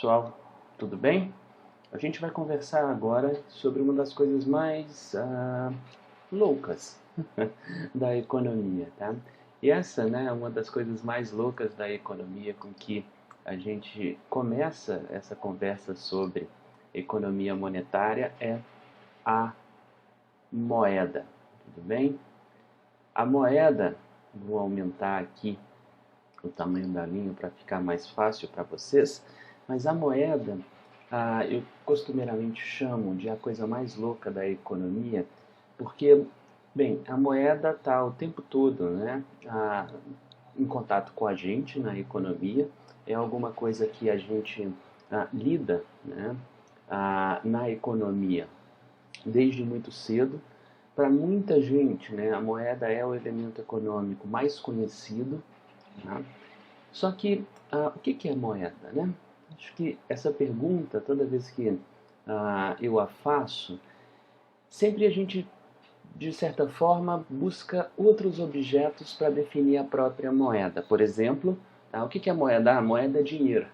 pessoal, tudo bem? A gente vai conversar agora sobre uma das coisas mais loucas da economia, tá? E essa, né, é uma das coisas mais loucas da economia com que a gente começa essa conversa sobre economia monetária é a moeda, tudo bem? A moeda, vou aumentar aqui o tamanho da linha para ficar mais fácil para vocês, mas a moeda, eu costumeiramente chamo de a coisa mais louca da economia, porque, bem, a moeda está o tempo todo, né, em contato com a gente na economia, é alguma coisa que a gente lida, né, na economia desde muito cedo. Para muita gente, né, a moeda é o elemento econômico mais conhecido. Tá? Só que o que é moeda, né? Acho que essa pergunta, toda vez que eu a faço, sempre a gente, de certa forma, busca outros objetos para definir a própria moeda. Por exemplo, o que é moeda? Moeda é dinheiro.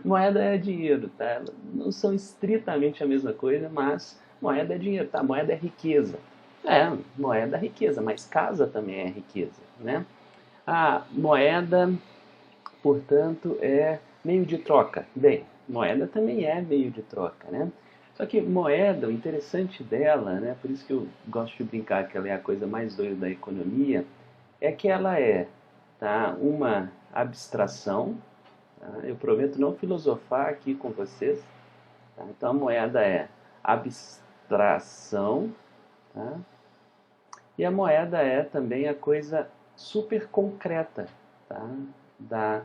Moeda é dinheiro, tá? Não são estritamente a mesma coisa, mas moeda é dinheiro, tá? Moeda é riqueza. Moeda é riqueza, mas casa também é riqueza, né? A moeda, portanto, é meio de troca. Bem, moeda também é meio de troca, né? Só que moeda, o interessante dela, né, por isso que eu gosto de brincar que ela é a coisa mais doida da economia, é que ela é, tá, uma abstração. Tá? Eu prometo não filosofar aqui com vocês. Tá? Então a moeda é abstração, tá? E a moeda é também a coisa super concreta, tá, da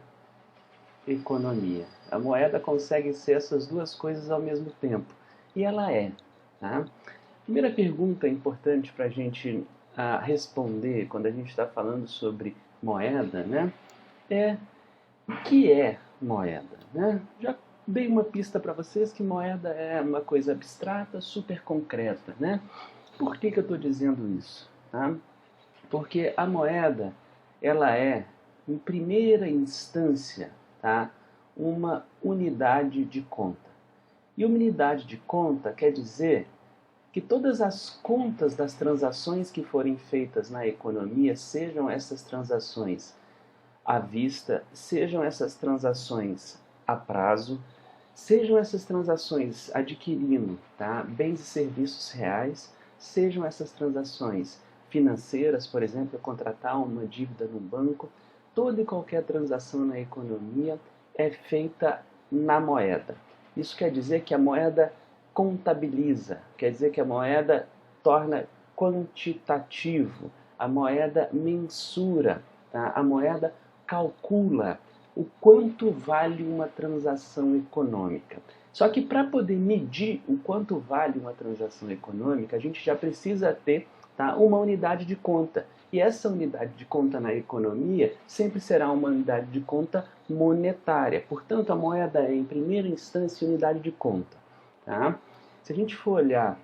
economia. A moeda consegue ser essas duas coisas ao mesmo tempo. E ela é. Tá? Primeira pergunta importante para a gente responder quando a gente está falando sobre moeda, né, é o que é moeda? Né? Já dei uma pista para vocês que moeda é uma coisa abstrata, super concreta. Né? Por que eu estou dizendo isso? Tá? Porque a moeda, ela é, em primeira instância, tá, uma unidade de conta. E uma unidade de conta quer dizer que todas as contas das transações que forem feitas na economia, sejam essas transações à vista, sejam essas transações a prazo, sejam essas transações adquirindo, tá, bens e serviços reais, sejam essas transações financeiras, por exemplo, contratar uma dívida no banco, toda e qualquer transação na economia é feita na moeda. Isso quer dizer que a moeda contabiliza, quer dizer que a moeda torna quantitativo, a moeda mensura, tá? A moeda calcula o quanto vale uma transação econômica. Só que para poder medir o quanto vale uma transação econômica, a gente já precisa ter, tá, uma unidade de conta. E essa unidade de conta na economia sempre será uma unidade de conta monetária. Portanto, a moeda é, em primeira instância, unidade de conta. Tá? Se a gente for olhar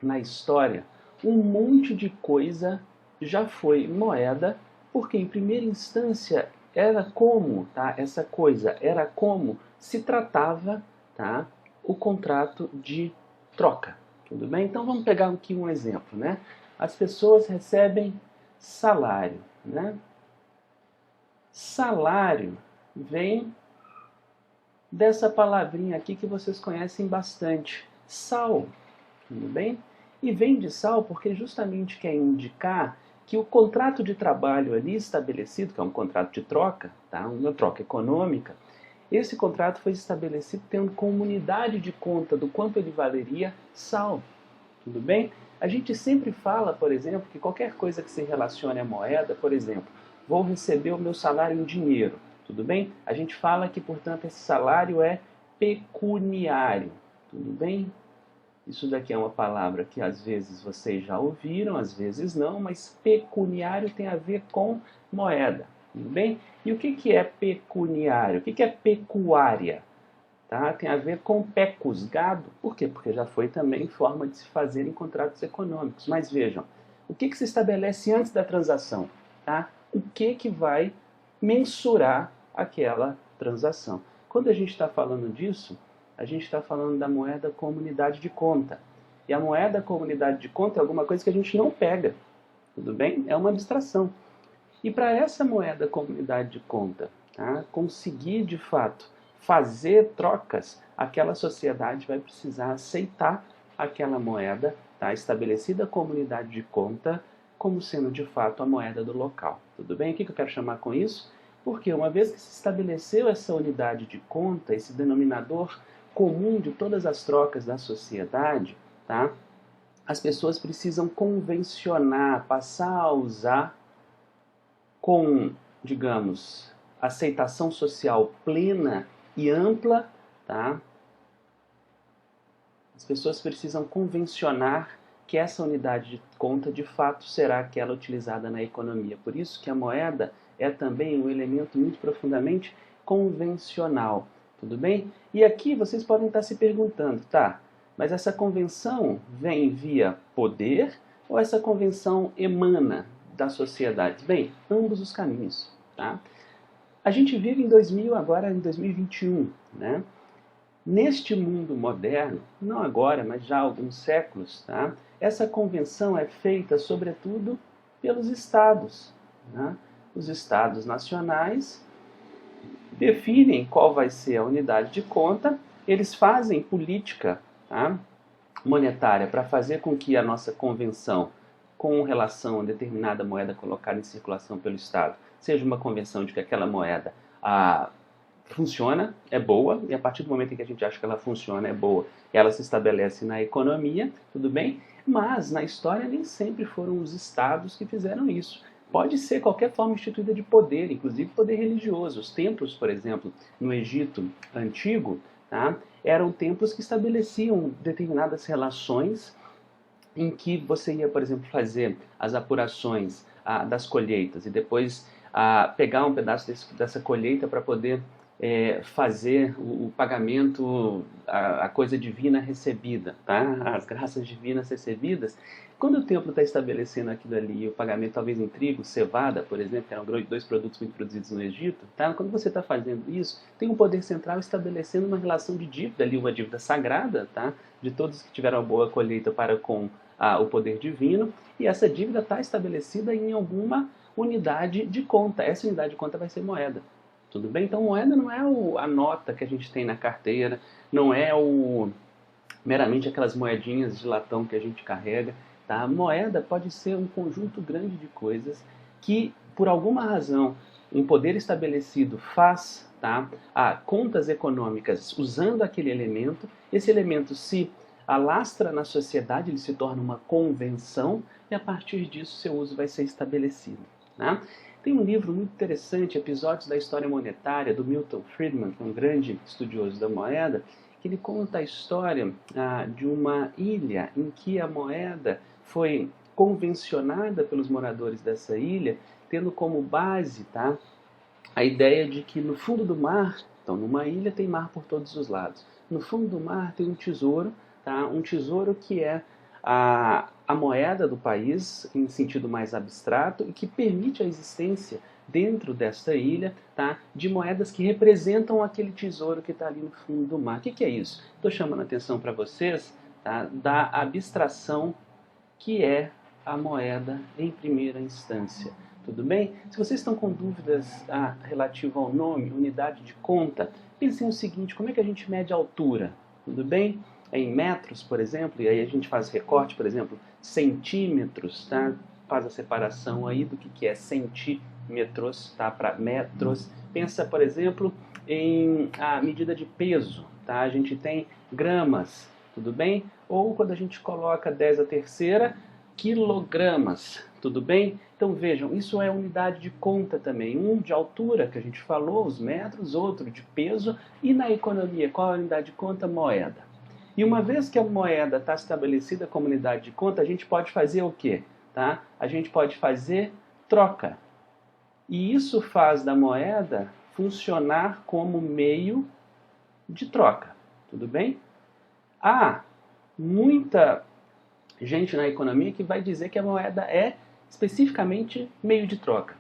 na história, um monte de coisa já foi moeda, porque em primeira instância era como, tá, essa coisa era como se tratava, tá, o contrato de troca. Tudo bem? Então vamos pegar aqui um exemplo, né? As pessoas recebem salário, né? Salário vem dessa palavrinha aqui que vocês conhecem bastante, sal, tudo bem? E vem de sal porque justamente quer indicar que o contrato de trabalho ali estabelecido, que é um contrato de troca, tá? Uma troca econômica, esse contrato foi estabelecido tendo como unidade de conta do quanto ele valeria sal, tudo bem? A gente sempre fala, por exemplo, que qualquer coisa que se relacione à moeda, por exemplo, vou receber o meu salário em dinheiro, tudo bem? A gente fala que, portanto, esse salário é pecuniário, tudo bem? Isso daqui é uma palavra que às vezes vocês já ouviram, às vezes não, mas pecuniário tem a ver com moeda, tudo bem? E o que é pecuniário? O que é pecuária? Tá? Tem a ver com pecus, gado. Por quê? Porque já foi também forma de se fazer em contratos econômicos. Mas vejam, o que se estabelece antes da transação? Tá? O que vai mensurar aquela transação? Quando a gente está falando disso, a gente está falando da moeda como unidade de conta. E a moeda como unidade de conta é alguma coisa que a gente não pega, tudo bem? É uma abstração. E para essa moeda como unidade de conta, tá, conseguir de fato fazer trocas, aquela sociedade vai precisar aceitar aquela moeda, tá, estabelecida como unidade de conta, como sendo de fato a moeda do local. Tudo bem? O que eu quero chamar com isso? Porque uma vez que se estabeleceu essa unidade de conta, esse denominador comum de todas as trocas da sociedade, tá, as pessoas precisam convencionar, passar a usar com, digamos, aceitação social plena e ampla, tá? As pessoas precisam convencionar que essa unidade de conta de fato será aquela utilizada na economia. Por isso que a moeda é também um elemento muito profundamente convencional, tudo bem? E aqui vocês podem estar se perguntando, tá, mas essa convenção vem via poder ou essa convenção emana da sociedade? Bem, ambos os caminhos, tá? A gente vive em 2000, agora em 2021, né? Neste mundo moderno, não agora, mas já há alguns séculos, tá? Essa convenção é feita, sobretudo, pelos estados, né? Os estados nacionais definem qual vai ser a unidade de conta, eles fazem política, tá, monetária para fazer com que a nossa convenção com relação a determinada moeda colocada em circulação pelo Estado seja uma convenção de que aquela moeda funciona, é boa, e a partir do momento em que a gente acha que ela funciona, é boa, ela se estabelece na economia, tudo bem? Mas na história nem sempre foram os estados que fizeram isso. Pode ser qualquer forma instituída de poder, inclusive poder religioso. Os templos, por exemplo, no Egito antigo, tá, eram templos que estabeleciam determinadas relações em que você ia, por exemplo, fazer as apurações das colheitas e depois pegar um pedaço dessa colheita para poder fazer o pagamento, a coisa divina recebida, tá? As graças divinas recebidas. Quando o templo está estabelecendo aquilo ali, o pagamento talvez em trigo, cevada, por exemplo, que eram dois produtos muito produzidos no Egito, tá? Quando você está fazendo isso, tem um poder central estabelecendo uma relação de dívida ali, uma dívida sagrada, tá? De todos que tiveram a boa colheita para com o poder divino, e essa dívida está estabelecida em alguma unidade de conta. Essa unidade de conta vai ser moeda. Tudo bem? Então, moeda não é a nota que a gente tem na carteira, não é meramente aquelas moedinhas de latão que a gente carrega. Tá? Moeda pode ser um conjunto grande de coisas que, por alguma razão, um poder estabelecido faz, tá, contas econômicas usando aquele elemento. Esse elemento se alastra na sociedade, ele se torna uma convenção e, a partir disso, seu uso vai ser estabelecido. Né? Tem um livro muito interessante, Episódios da História Monetária, do Milton Friedman, que é um grande estudioso da moeda, que ele conta a história de uma ilha em que a moeda foi convencionada pelos moradores dessa ilha, tendo como base, tá, a ideia de que no fundo do mar, então numa ilha tem mar por todos os lados, no fundo do mar tem um tesouro, tá, um tesouro que é a moeda do país, em sentido mais abstrato, e que permite a existência dentro desta ilha, tá, de moedas que representam aquele tesouro que está ali no fundo do mar. O que é isso? Estou chamando a atenção para vocês, tá, da abstração que é a moeda em primeira instância. Tudo bem? Se vocês estão com dúvidas relativo ao nome, unidade de conta, pensem o seguinte, como é que a gente mede a altura? Tudo bem? Em metros, por exemplo, e aí a gente faz recorte, por exemplo, centímetros, tá? Faz a separação aí do que é centímetros, tá? Para metros. Pensa, por exemplo, em a medida de peso, tá? A gente tem gramas, tudo bem? Ou quando a gente coloca 10 à terceira, quilogramas, tudo bem? Então vejam, isso é unidade de conta também. Um de altura, que a gente falou, os metros, outro de peso, e na economia, qual é a unidade de conta? Moeda. E uma vez que a moeda está estabelecida como unidade de conta, a gente pode fazer o quê? Tá? A gente pode fazer troca. E isso faz da moeda funcionar como meio de troca. Tudo bem? Há muita gente na economia que vai dizer que a moeda é especificamente meio de troca.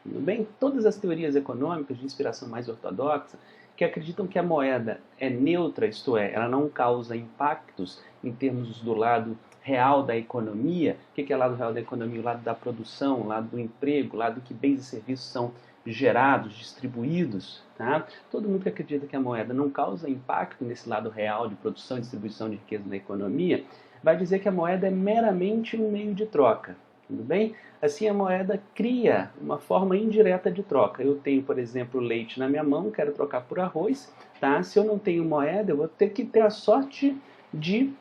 Tudo bem? Todas as teorias econômicas de inspiração mais ortodoxa, que acreditam que a moeda é neutra, isto é, ela não causa impactos em termos do lado real da economia. O que é o lado real da economia? O lado da produção, o lado do emprego, o lado que bens e serviços são gerados, distribuídos. Tá? Todo mundo que acredita que a moeda não causa impacto nesse lado real de produção e distribuição de riqueza na economia, vai dizer que a moeda é meramente um meio de troca. Tudo bem? Assim, a moeda cria uma forma indireta de troca. Eu tenho, por exemplo, leite na minha mão, quero trocar por arroz. Tá? Se eu não tenho moeda, eu vou ter que ter a sorte de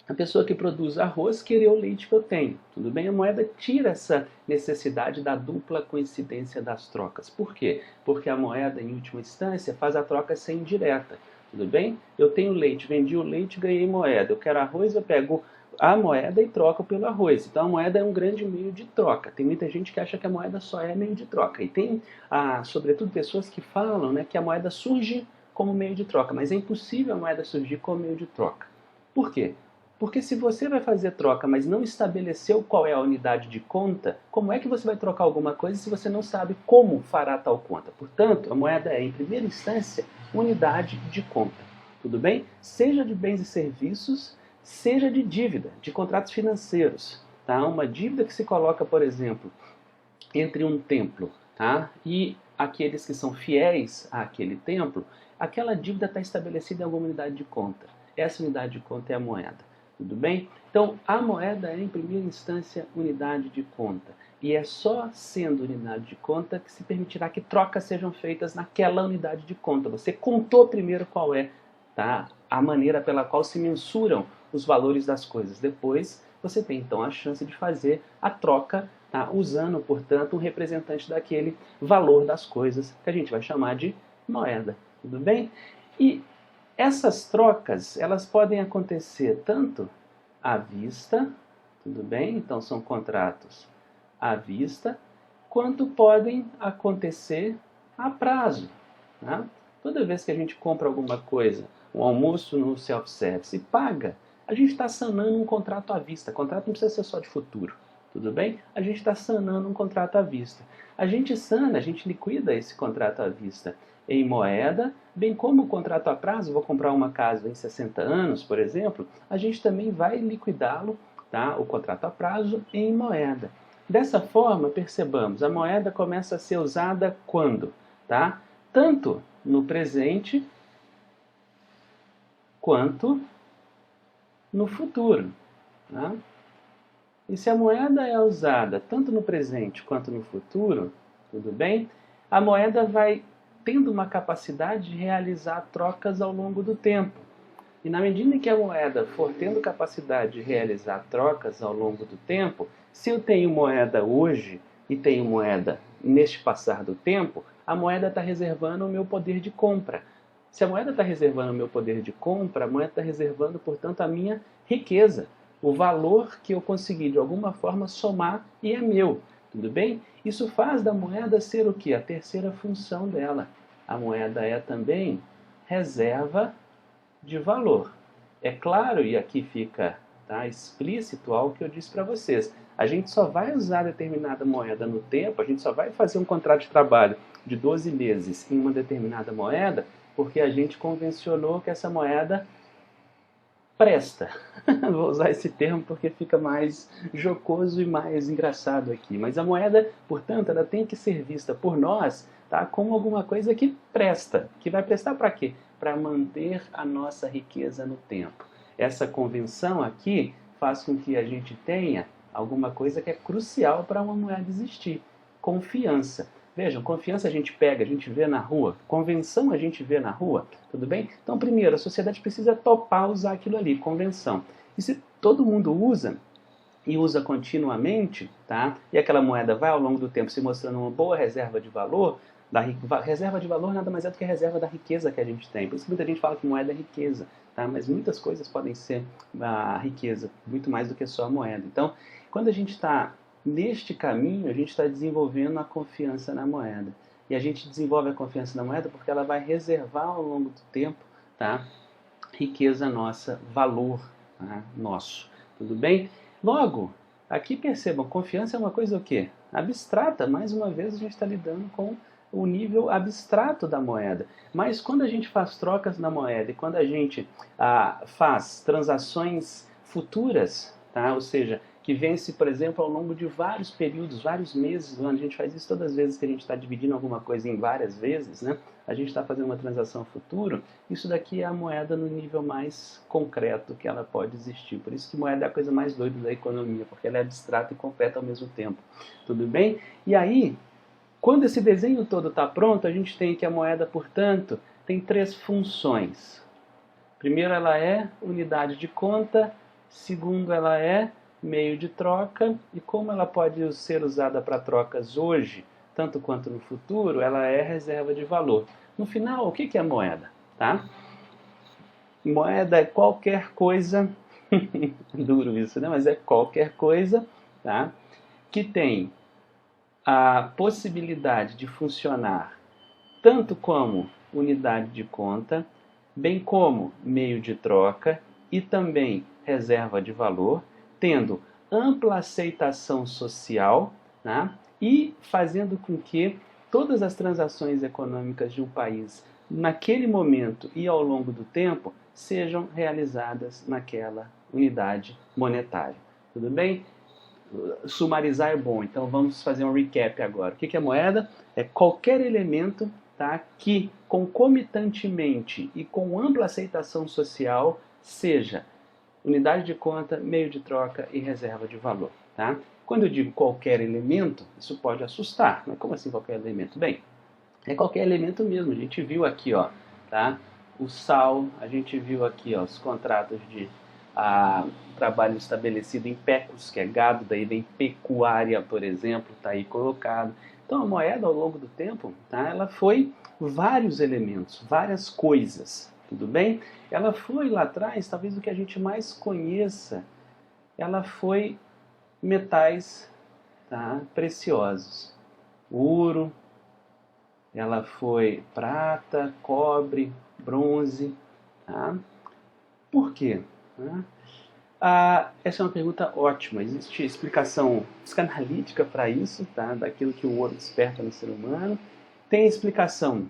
a pessoa que produz arroz querer o leite que eu tenho. Tudo bem? A moeda tira essa necessidade da dupla coincidência das trocas. Por quê? Porque a moeda, em última instância, faz a troca ser indireta. Tudo bem? Eu tenho leite, vendi o leite, ganhei moeda. Eu quero arroz, eu pego a moeda e troco pelo arroz. Então a moeda é um grande meio de troca. Tem muita gente que acha que a moeda só é meio de troca. E tem, sobretudo, pessoas que falam, né, que a moeda surge como meio de troca. Mas é impossível a moeda surgir como meio de troca. Por quê? Porque se você vai fazer troca, mas não estabeleceu qual é a unidade de conta, como é que você vai trocar alguma coisa se você não sabe como fará tal conta? Portanto, a moeda é, em primeira instância, unidade de conta. Tudo bem? Seja de bens e serviços, seja de dívida, de contratos financeiros. Tá? Uma dívida que se coloca, por exemplo, entre um templo, tá? E aqueles que são fiéis àquele templo, aquela dívida está estabelecida em alguma unidade de conta. Essa unidade de conta é a moeda. Tudo bem? Então, a moeda é, em primeira instância, unidade de conta. E é só sendo unidade de conta que se permitirá que trocas sejam feitas naquela unidade de conta. Você contou primeiro qual é, tá, a maneira pela qual se mensuram os valores das coisas. Depois, você tem, então, a chance de fazer a troca, tá, usando, portanto, um representante daquele valor das coisas, que a gente vai chamar de moeda. Tudo bem? E essas trocas, elas podem acontecer tanto à vista, tudo bem? Então são contratos à vista, quanto podem acontecer a prazo. Tá? Toda vez que a gente compra alguma coisa, um almoço no self-service e paga, a gente está sanando um contrato à vista. Contrato não precisa ser só de futuro, tudo bem? A gente está sanando um contrato à vista. A gente sana, a gente liquida esse contrato à vista em moeda, bem como o contrato a prazo, vou comprar uma casa em 60 anos, por exemplo, a gente também vai liquidá-lo, tá, o contrato a prazo, em moeda. Dessa forma, percebamos, a moeda começa a ser usada quando? Tá? Tanto no presente quanto no futuro. Tá? E se a moeda é usada tanto no presente quanto no futuro, tudo bem? A moeda vai tendo uma capacidade de realizar trocas ao longo do tempo. E na medida em que a moeda for tendo capacidade de realizar trocas ao longo do tempo, se eu tenho moeda hoje e tenho moeda neste passar do tempo, a moeda está reservando o meu poder de compra. Se a moeda está reservando o meu poder de compra, a moeda está reservando, portanto, a minha riqueza, o valor que eu consegui de alguma forma somar e é meu. Tudo bem? Isso faz da moeda ser o quê? A terceira função dela. A moeda é também reserva de valor. É claro, e aqui fica, tá, explícito algo que eu disse para vocês. A gente só vai usar determinada moeda no tempo, a gente só vai fazer um contrato de trabalho de 12 meses em uma determinada moeda, porque a gente convencionou que essa moeda presta. Vou usar esse termo porque fica mais jocoso e mais engraçado aqui. Mas a moeda, portanto, ela tem que ser vista por nós, tá, como alguma coisa que presta. Que vai prestar para quê? Para manter a nossa riqueza no tempo. Essa convenção aqui faz com que a gente tenha alguma coisa que é crucial para uma moeda existir. Confiança. Vejam, confiança a gente pega, a gente vê na rua. Convenção a gente vê na rua, tudo bem? Então, primeiro, a sociedade precisa topar usar aquilo ali, convenção. E se todo mundo usa, e usa continuamente, tá? E aquela moeda vai ao longo do tempo se mostrando uma boa reserva de valor, reserva de valor nada mais é do que a reserva da riqueza que a gente tem. Por isso que muita gente fala que moeda é riqueza, tá? Mas muitas coisas podem ser a riqueza, muito mais do que só a moeda. Então, quando a gente está neste caminho, a gente está desenvolvendo a confiança na moeda. E a gente desenvolve a confiança na moeda porque ela vai reservar ao longo do tempo, tá, riqueza nossa, valor, tá, nosso. Tudo bem? Logo, aqui percebam, confiança é uma coisa o quê? Abstrata. Mais uma vez a gente está lidando com o nível abstrato da moeda. Mas quando a gente faz trocas na moeda e quando a gente faz transações futuras, tá? Ou seja, que vence, por exemplo, ao longo de vários períodos, vários meses do ano, a gente faz isso todas as vezes que a gente está dividindo alguma coisa em várias vezes, né? A gente está fazendo uma transação futuro, isso daqui é a moeda no nível mais concreto que ela pode existir. Por isso que moeda é a coisa mais doida da economia, porque ela é abstrata e concreta ao mesmo tempo. Tudo bem? E aí, quando esse desenho todo está pronto, a gente tem que a moeda, portanto, tem 3 funções. Primeiro, ela é unidade de conta. Segundo, ela é meio de troca. E como ela pode ser usada para trocas hoje, tanto quanto no futuro, ela é reserva de valor. No final, o que é moeda? Tá? Moeda é qualquer coisa, duro isso, né? Mas é qualquer coisa, tá? Que tem a possibilidade de funcionar tanto como unidade de conta, bem como meio de troca e também reserva de valor, tendo ampla aceitação social, né? E fazendo com que todas as transações econômicas de um país, naquele momento e ao longo do tempo, sejam realizadas naquela unidade monetária. Tudo bem? Sumarizar é bom, então vamos fazer um recap agora. O que é moeda? É qualquer elemento, tá, que concomitantemente e com ampla aceitação social seja unidade de conta, meio de troca e reserva de valor. Tá? Quando eu digo qualquer elemento, isso pode assustar. Mas como assim qualquer elemento? Bem, é qualquer elemento mesmo. A gente viu aqui, ó, tá? O sal, a gente viu aqui, ó, os contratos de trabalho estabelecido em pecus, que é gado, daí vem pecuária, por exemplo, está aí colocado. Então a moeda ao longo do tempo, tá, ela foi vários elementos, várias coisas, tudo bem? Ela foi lá atrás, talvez o que a gente mais conheça, ela foi metais, tá, preciosos. Ouro, ela foi prata, cobre, bronze, tá? Por quê? Essa é uma pergunta ótima. Existe explicação psicanalítica para isso, tá? Daquilo que o ouro desperta no ser humano. Tem explicação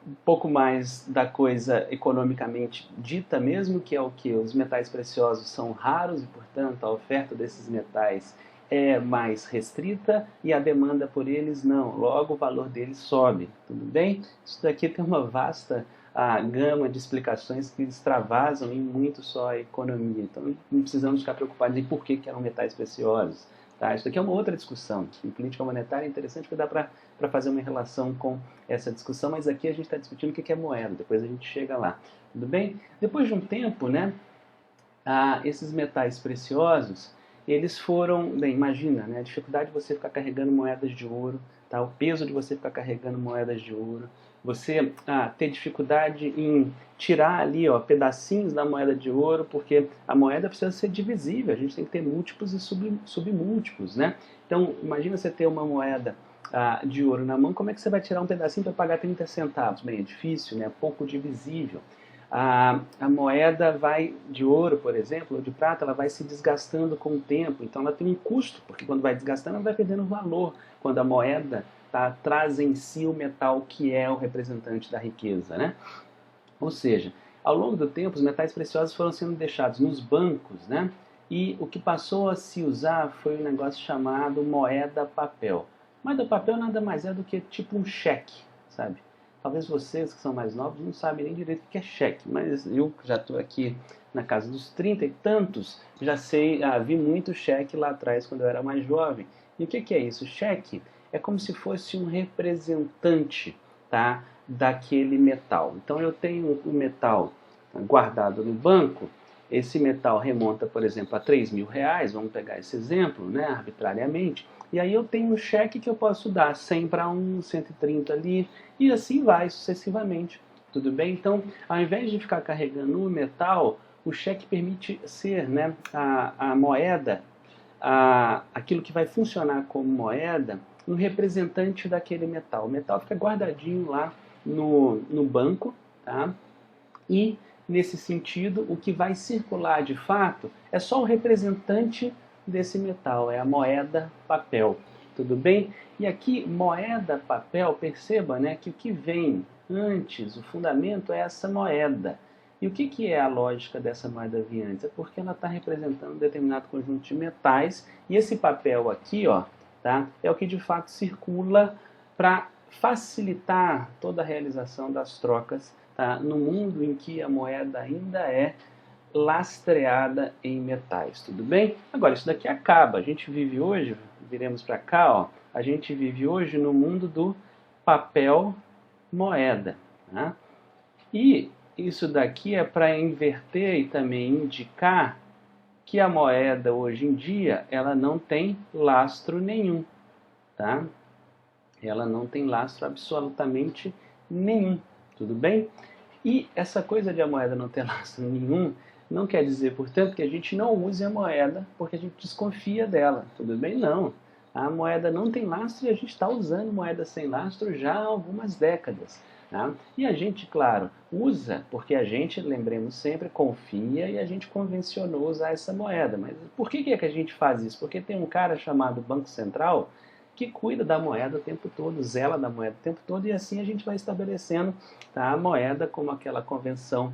um pouco mais da coisa economicamente dita mesmo, que é o que? Os metais preciosos são raros e, portanto, a oferta desses metais é mais restrita e a demanda por eles não. Logo, o valor deles sobe. Tudo bem? Isso daqui tem uma vasta gama de explicações que extravasam em muito só a economia. Então, não precisamos ficar preocupados em por que eram metais preciosos. Tá? Isso daqui é uma outra discussão. Em política monetária é interessante porque dá para fazer uma relação com essa discussão, mas aqui a gente está discutindo o que é moeda, depois a gente chega lá. Tudo bem? Depois de um tempo, né, esses metais preciosos, eles foram, bem, imagina, né, a dificuldade de você ficar carregando moedas de ouro, tá? O peso de você ficar carregando moedas de ouro, você ter dificuldade em tirar ali, ó, pedacinhos da moeda de ouro, porque a moeda precisa ser divisível, a gente tem que ter múltiplos e submúltiplos, né? Então, imagina você ter uma moeda de ouro na mão, como é que você vai tirar um pedacinho para pagar 30 centavos? Bem, é difícil, né? Pouco divisível. A moeda de ouro, por exemplo, ou de prata, ela vai se desgastando com o tempo, então ela tem um custo, porque quando vai desgastando, ela vai perdendo valor. Quando a moeda traz em si o metal que é o representante da riqueza, né? Ou seja, ao longo do tempo, os metais preciosos foram sendo deixados nos bancos, né? E o que passou a se usar foi um negócio chamado moeda-papel. Moeda-papel nada mais é do que tipo um cheque, sabe? Talvez vocês que são mais novos não sabem nem direito o que é cheque, mas eu já estou aqui na casa dos 30 e tantos, já sei, vi muito cheque lá atrás quando eu era mais jovem. E o que é isso? Cheque é como se fosse um representante, tá, daquele metal. Então eu tenho um metal guardado no banco, esse metal remonta, por exemplo, a 3 mil reais, vamos pegar esse exemplo, né, arbitrariamente, e aí eu tenho um cheque que eu posso dar 100 para um, 130 ali, e assim vai sucessivamente, tudo bem? Então, ao invés de ficar carregando o metal, o cheque permite ser, né, a moeda, aquilo que vai funcionar como moeda, um representante daquele metal. O metal fica guardadinho lá no banco, tá? E, nesse sentido, o que vai circular de fato é só o representante desse metal, é a moeda papel. tudo bem? E aqui, moeda, papel, perceba, né, que o que vem antes, o fundamento é essa moeda. E o que é a lógica dessa moeda vir antes? É porque ela está representando um determinado conjunto de metais, e esse papel aqui, ó, tá, é o que de fato circula para facilitar toda a realização das trocas, tá, no mundo em que a moeda ainda é lastreada em metais, tudo bem? Agora, isso daqui acaba. A gente vive hoje, viremos para cá, ó, a gente vive hoje no mundo do papel moeda, né? E isso daqui é para inverter e também indicar que a moeda hoje em dia ela não tem lastro nenhum, tá? Ela não tem lastro absolutamente nenhum, tudo bem? E essa coisa de a moeda não ter lastro nenhum não quer dizer, portanto, que a gente não use a moeda porque a gente desconfia dela, tudo bem? Não. A moeda não tem lastro e a gente está usando moeda sem lastro já há algumas décadas. Tá? E a gente, claro, usa porque a gente, lembremos sempre, confia e a gente convencionou usar essa moeda. Mas por que é que a gente faz isso? Porque tem um cara chamado Banco Central que cuida da moeda o tempo todo, zela da moeda o tempo todo, e assim a gente vai estabelecendo, tá, a moeda como aquela convenção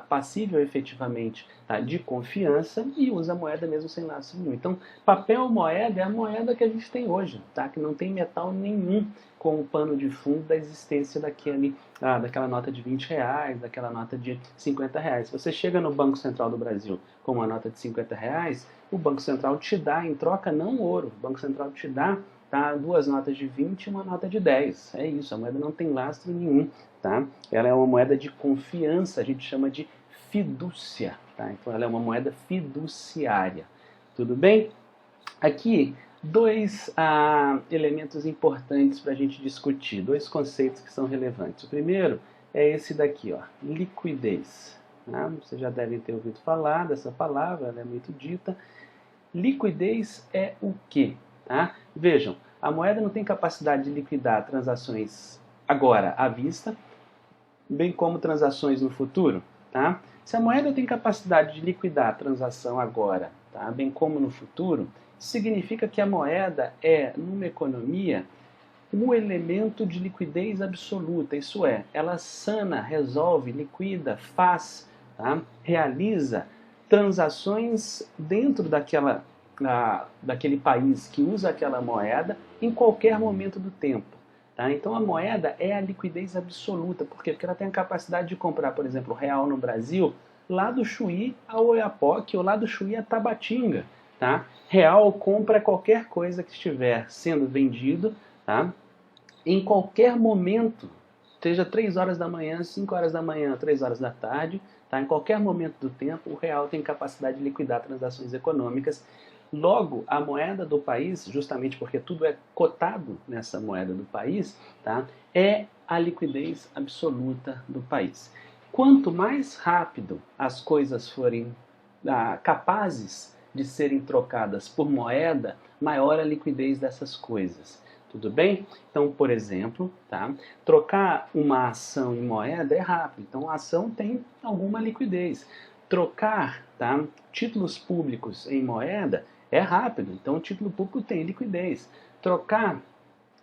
passível efetivamente, tá, de confiança, e usa a moeda mesmo sem lastro nenhum. Então, papel moeda é a moeda que a gente tem hoje, tá, que não tem metal nenhum com o pano de fundo da existência daquela nota de 20 reais, daquela nota de 50 reais. Se você chega no Banco Central do Brasil com uma nota de 50 reais, o Banco Central te dá em troca não ouro, o Banco Central te dá, tá, duas notas de 20 e uma nota de 10. É isso, a moeda não tem lastro nenhum. Tá? Ela é uma moeda de confiança, a gente chama de fidúcia. Tá? Então ela é uma moeda fiduciária. Tudo bem? Aqui, dois elementos importantes para a gente discutir, dois conceitos que são relevantes. O primeiro é esse daqui, ó, liquidez. Tá? Vocês já devem ter ouvido falar dessa palavra, ela é muito dita. Liquidez é o quê? Tá? Vejam, a moeda não tem capacidade de liquidar transações agora à vista, bem como transações no futuro. Tá? Se a moeda tem capacidade de liquidar a transação agora, tá, bem como no futuro, significa que a moeda é, numa economia, um elemento de liquidez absoluta, isso é, ela sana, resolve, liquida, faz, tá, realiza transações dentro daquele país que usa aquela moeda em qualquer momento do tempo. Tá? Então a moeda é a liquidez absoluta. Por quê? Porque ela tem a capacidade de comprar, por exemplo, real no Brasil, lá do Chuí a Oiapoque ou lá do Chuí a Tabatinga. Tá? Real compra qualquer coisa que estiver sendo vendido, tá? Em qualquer momento, seja 3 horas da manhã, 5 horas da manhã, 3 horas da tarde, tá? Em qualquer momento do tempo, o real tem capacidade de liquidar transações econômicas. Logo, a moeda do país, justamente porque tudo é cotado nessa moeda do país, tá, é a liquidez absoluta do país. Quanto mais rápido as coisas forem capazes de serem trocadas por moeda, maior a liquidez dessas coisas. Tudo bem? Então, por exemplo, tá, trocar uma ação em moeda é rápido. Então, a ação tem alguma liquidez. Trocar, tá, títulos públicos em moeda é rápido, então o título público tem liquidez. Trocar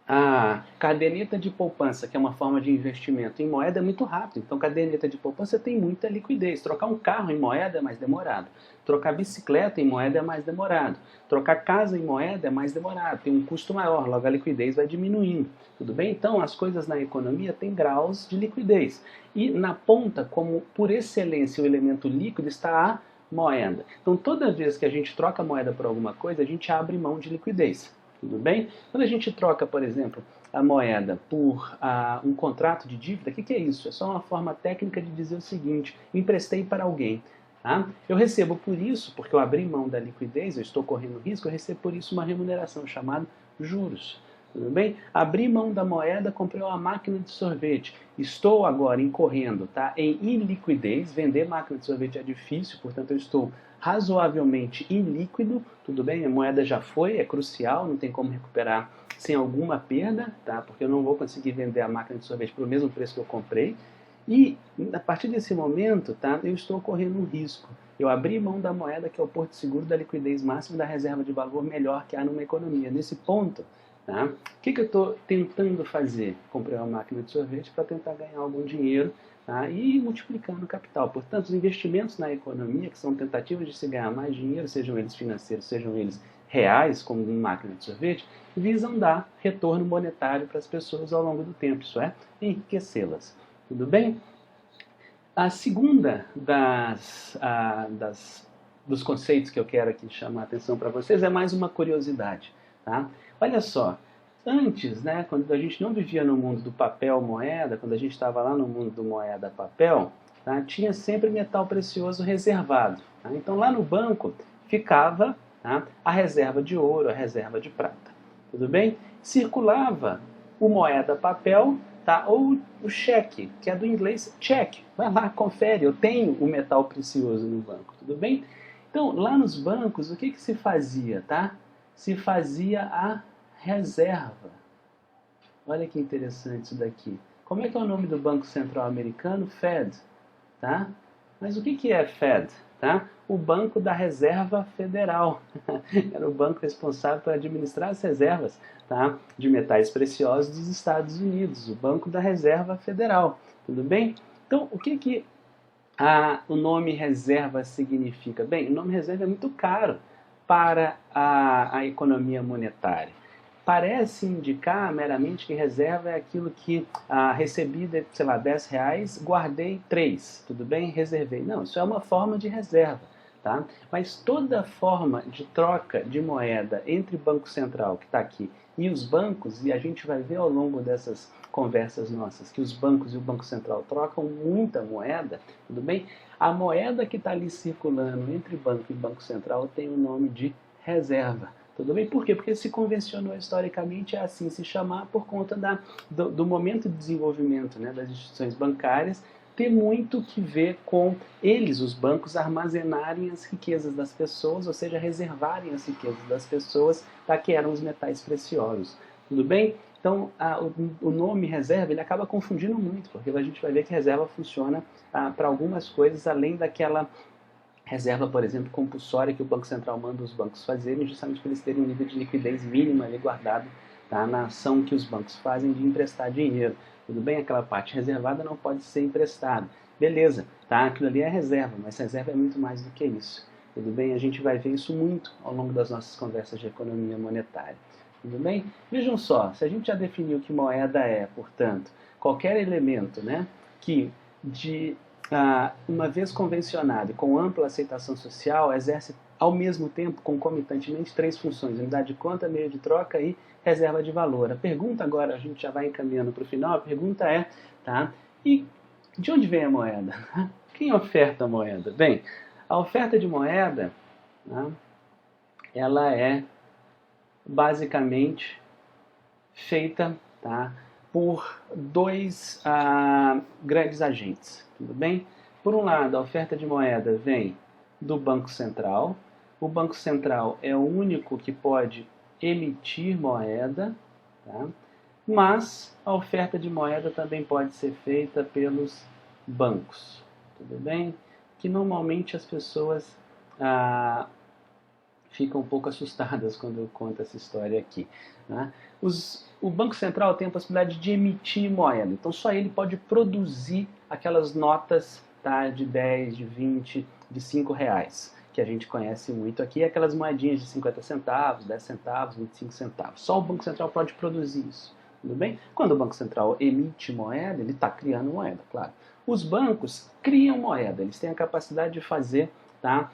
a caderneta de poupança, que é uma forma de investimento em moeda, é muito rápido. Então, caderneta de poupança tem muita liquidez. Trocar um carro em moeda é mais demorado. Trocar bicicleta em moeda é mais demorado. Trocar casa em moeda é mais demorado. Tem um custo maior, logo a liquidez vai diminuindo. Tudo bem? Então, as coisas na economia têm graus de liquidez. E na ponta, como por excelência o elemento líquido, está a moeda. Então, toda vez que a gente troca a moeda por alguma coisa, a gente abre mão de liquidez. Tudo bem? Quando a gente troca, por exemplo, a moeda por um contrato de dívida, o que é isso? É só uma forma técnica de dizer o seguinte: emprestei para alguém. Tá? Eu recebo por isso, porque eu abri mão da liquidez, eu estou correndo risco, eu recebo por isso uma remuneração chamada juros. Tudo bem? Abri mão da moeda, comprei uma máquina de sorvete. Estou agora incorrendo, tá, em iliquidez. Vender máquina de sorvete é difícil, portanto eu estou razoavelmente ilíquido. Tudo bem? A moeda já foi, é crucial, não tem como recuperar sem alguma perda, tá? Porque eu não vou conseguir vender a máquina de sorvete pelo mesmo preço que eu comprei. E a partir desse momento, tá, eu estou correndo um risco. Eu abri mão da moeda, que é o porto seguro da liquidez máxima da reserva de valor melhor que há numa economia. Nesse ponto, Tá? O que eu estou tentando fazer? Comprei uma máquina de sorvete para tentar ganhar algum dinheiro, tá? E ir multiplicando o capital. Portanto, os investimentos na economia, que são tentativas de se ganhar mais dinheiro, sejam eles financeiros, sejam eles reais, como uma máquina de sorvete, visam dar retorno monetário para as pessoas ao longo do tempo, isso é, enriquecê-las. Tudo bem? A segunda dos conceitos que eu quero aqui chamar a atenção para vocês é mais uma curiosidade. Tá? Olha só, antes, né, quando a gente não vivia no mundo do papel moeda, quando a gente estava lá no mundo do moeda papel, tá, tinha sempre metal precioso reservado. Tá? Então lá no banco ficava, tá, a reserva de ouro, a reserva de prata. Tudo bem? Circulava o moeda papel, tá? Ou o cheque, que é do inglês check. Vai lá, confere, eu tenho o metal precioso no banco, tudo bem? Então, lá nos bancos, o que se fazia, tá? Se fazia a reserva. Olha que interessante isso daqui. Como é que é o nome do Banco Central Americano? Fed, tá? Mas o que é Fed? Tá? O Banco da Reserva Federal. Era o banco responsável por administrar as reservas, tá, de metais preciosos dos Estados Unidos, o Banco da Reserva Federal. Tudo bem? Então, o que o nome reserva significa? Bem, o nome reserva é muito caro para a economia monetária. Parece indicar meramente que reserva é aquilo que recebi, sei lá, 10 reais, guardei 3, tudo bem? Reservei. Não, isso é uma forma de reserva. Tá? Mas toda forma de troca de moeda entre o Banco Central, que está aqui, e os bancos, e a gente vai ver ao longo dessas conversas nossas que os bancos e o Banco Central trocam muita moeda, tudo bem? A moeda que está ali circulando entre banco e Banco Central tem o nome de reserva. Tudo bem? Por quê? Porque se convencionou historicamente a assim se chamar por conta do momento de desenvolvimento, né, das instituições bancárias, ter muito que ver com eles, os bancos, armazenarem as riquezas das pessoas, ou seja, reservarem as riquezas das pessoas, tá, que eram os metais preciosos. Tudo bem? Então, o nome reserva ele acaba confundindo muito, porque a gente vai ver que reserva funciona para algumas coisas além daquela reserva, por exemplo, compulsória que o Banco Central manda os bancos fazerem, justamente para eles terem um nível de liquidez mínima ali guardado, tá, na ação que os bancos fazem de emprestar dinheiro. Tudo bem? Aquela parte reservada não pode ser emprestada. Beleza, tá? Aquilo ali é reserva, mas reserva é muito mais do que isso. Tudo bem? A gente vai ver isso muito ao longo das nossas conversas de economia monetária. Tudo bem? Vejam só, se a gente já definiu que moeda é, portanto, qualquer elemento, né, que uma vez convencionado e com ampla aceitação social, exerce ao mesmo tempo, concomitantemente, 3 funções: unidade de conta, meio de troca e reserva de valor. A pergunta agora, a gente já vai encaminhando para o final, a pergunta é, tá, e de onde vem a moeda? Quem oferta a moeda? Bem, a oferta de moeda, tá, ela é basicamente feita, tá, por 2 grandes agentes. Tudo bem? Por um lado, a oferta de moeda vem do Banco Central. O Banco Central é o único que pode emitir moeda, tá? Mas a oferta de moeda também pode ser feita pelos bancos. Tudo bem? Que normalmente as pessoas ficam um pouco assustadas quando eu conto essa história aqui. Né? O Banco Central tem a possibilidade de emitir moeda, então só ele pode produzir aquelas notas, tá, de 10, de 20, de 5 reais, que a gente conhece muito aqui, aquelas moedinhas de 50 centavos, 10 centavos, 25 centavos. Só o Banco Central pode produzir isso. Tudo bem? Quando o Banco Central emite moeda, ele está criando moeda, claro. Os bancos criam moeda, eles têm a capacidade de fazer, tá,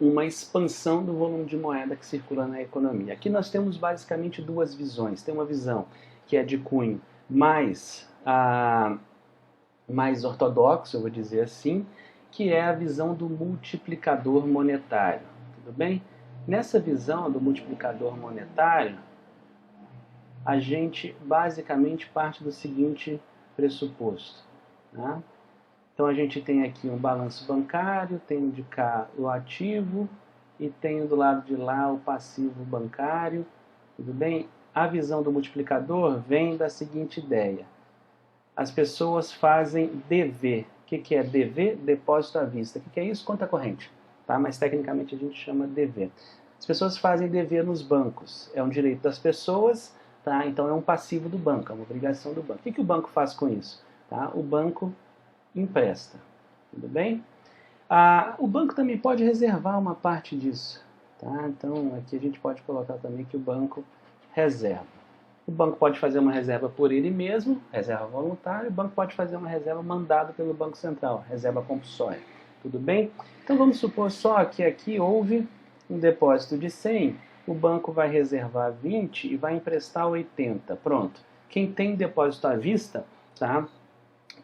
uma expansão do volume de moeda que circula na economia. Aqui nós temos basicamente 2 visões. Tem uma visão que é de cunho mais ortodoxo, eu vou dizer assim, que é a visão do multiplicador monetário. Tudo bem? Nessa visão do multiplicador monetário, a gente basicamente parte do seguinte pressuposto, né? Então a gente tem aqui um balanço bancário, tem de cá o ativo e tem do lado de lá o passivo bancário. Tudo bem? A visão do multiplicador vem da seguinte ideia: as pessoas fazem DV. O que é DV? Depósito à vista. O que é isso? Conta corrente. Tá? Mas tecnicamente a gente chama DV. As pessoas fazem dever nos bancos. É um direito das pessoas, tá? Então é um passivo do banco, é uma obrigação do banco. O que o banco faz com isso? Tá? O banco empresta. Tudo bem? O banco também pode reservar uma parte disso. Tá? Então aqui a gente pode colocar também que o banco reserva. O banco pode fazer uma reserva por ele mesmo, reserva voluntária. O banco pode fazer uma reserva mandada pelo Banco Central, reserva compulsória. Tudo bem? Então vamos supor só que aqui houve um depósito de 100, o banco vai reservar 20 e vai emprestar 80. Pronto. Quem tem depósito à vista, tá,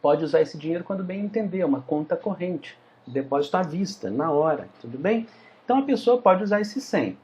pode usar esse dinheiro quando bem entender, uma conta corrente, depósito à vista, na hora. Tudo bem? Então a pessoa pode usar esse 100.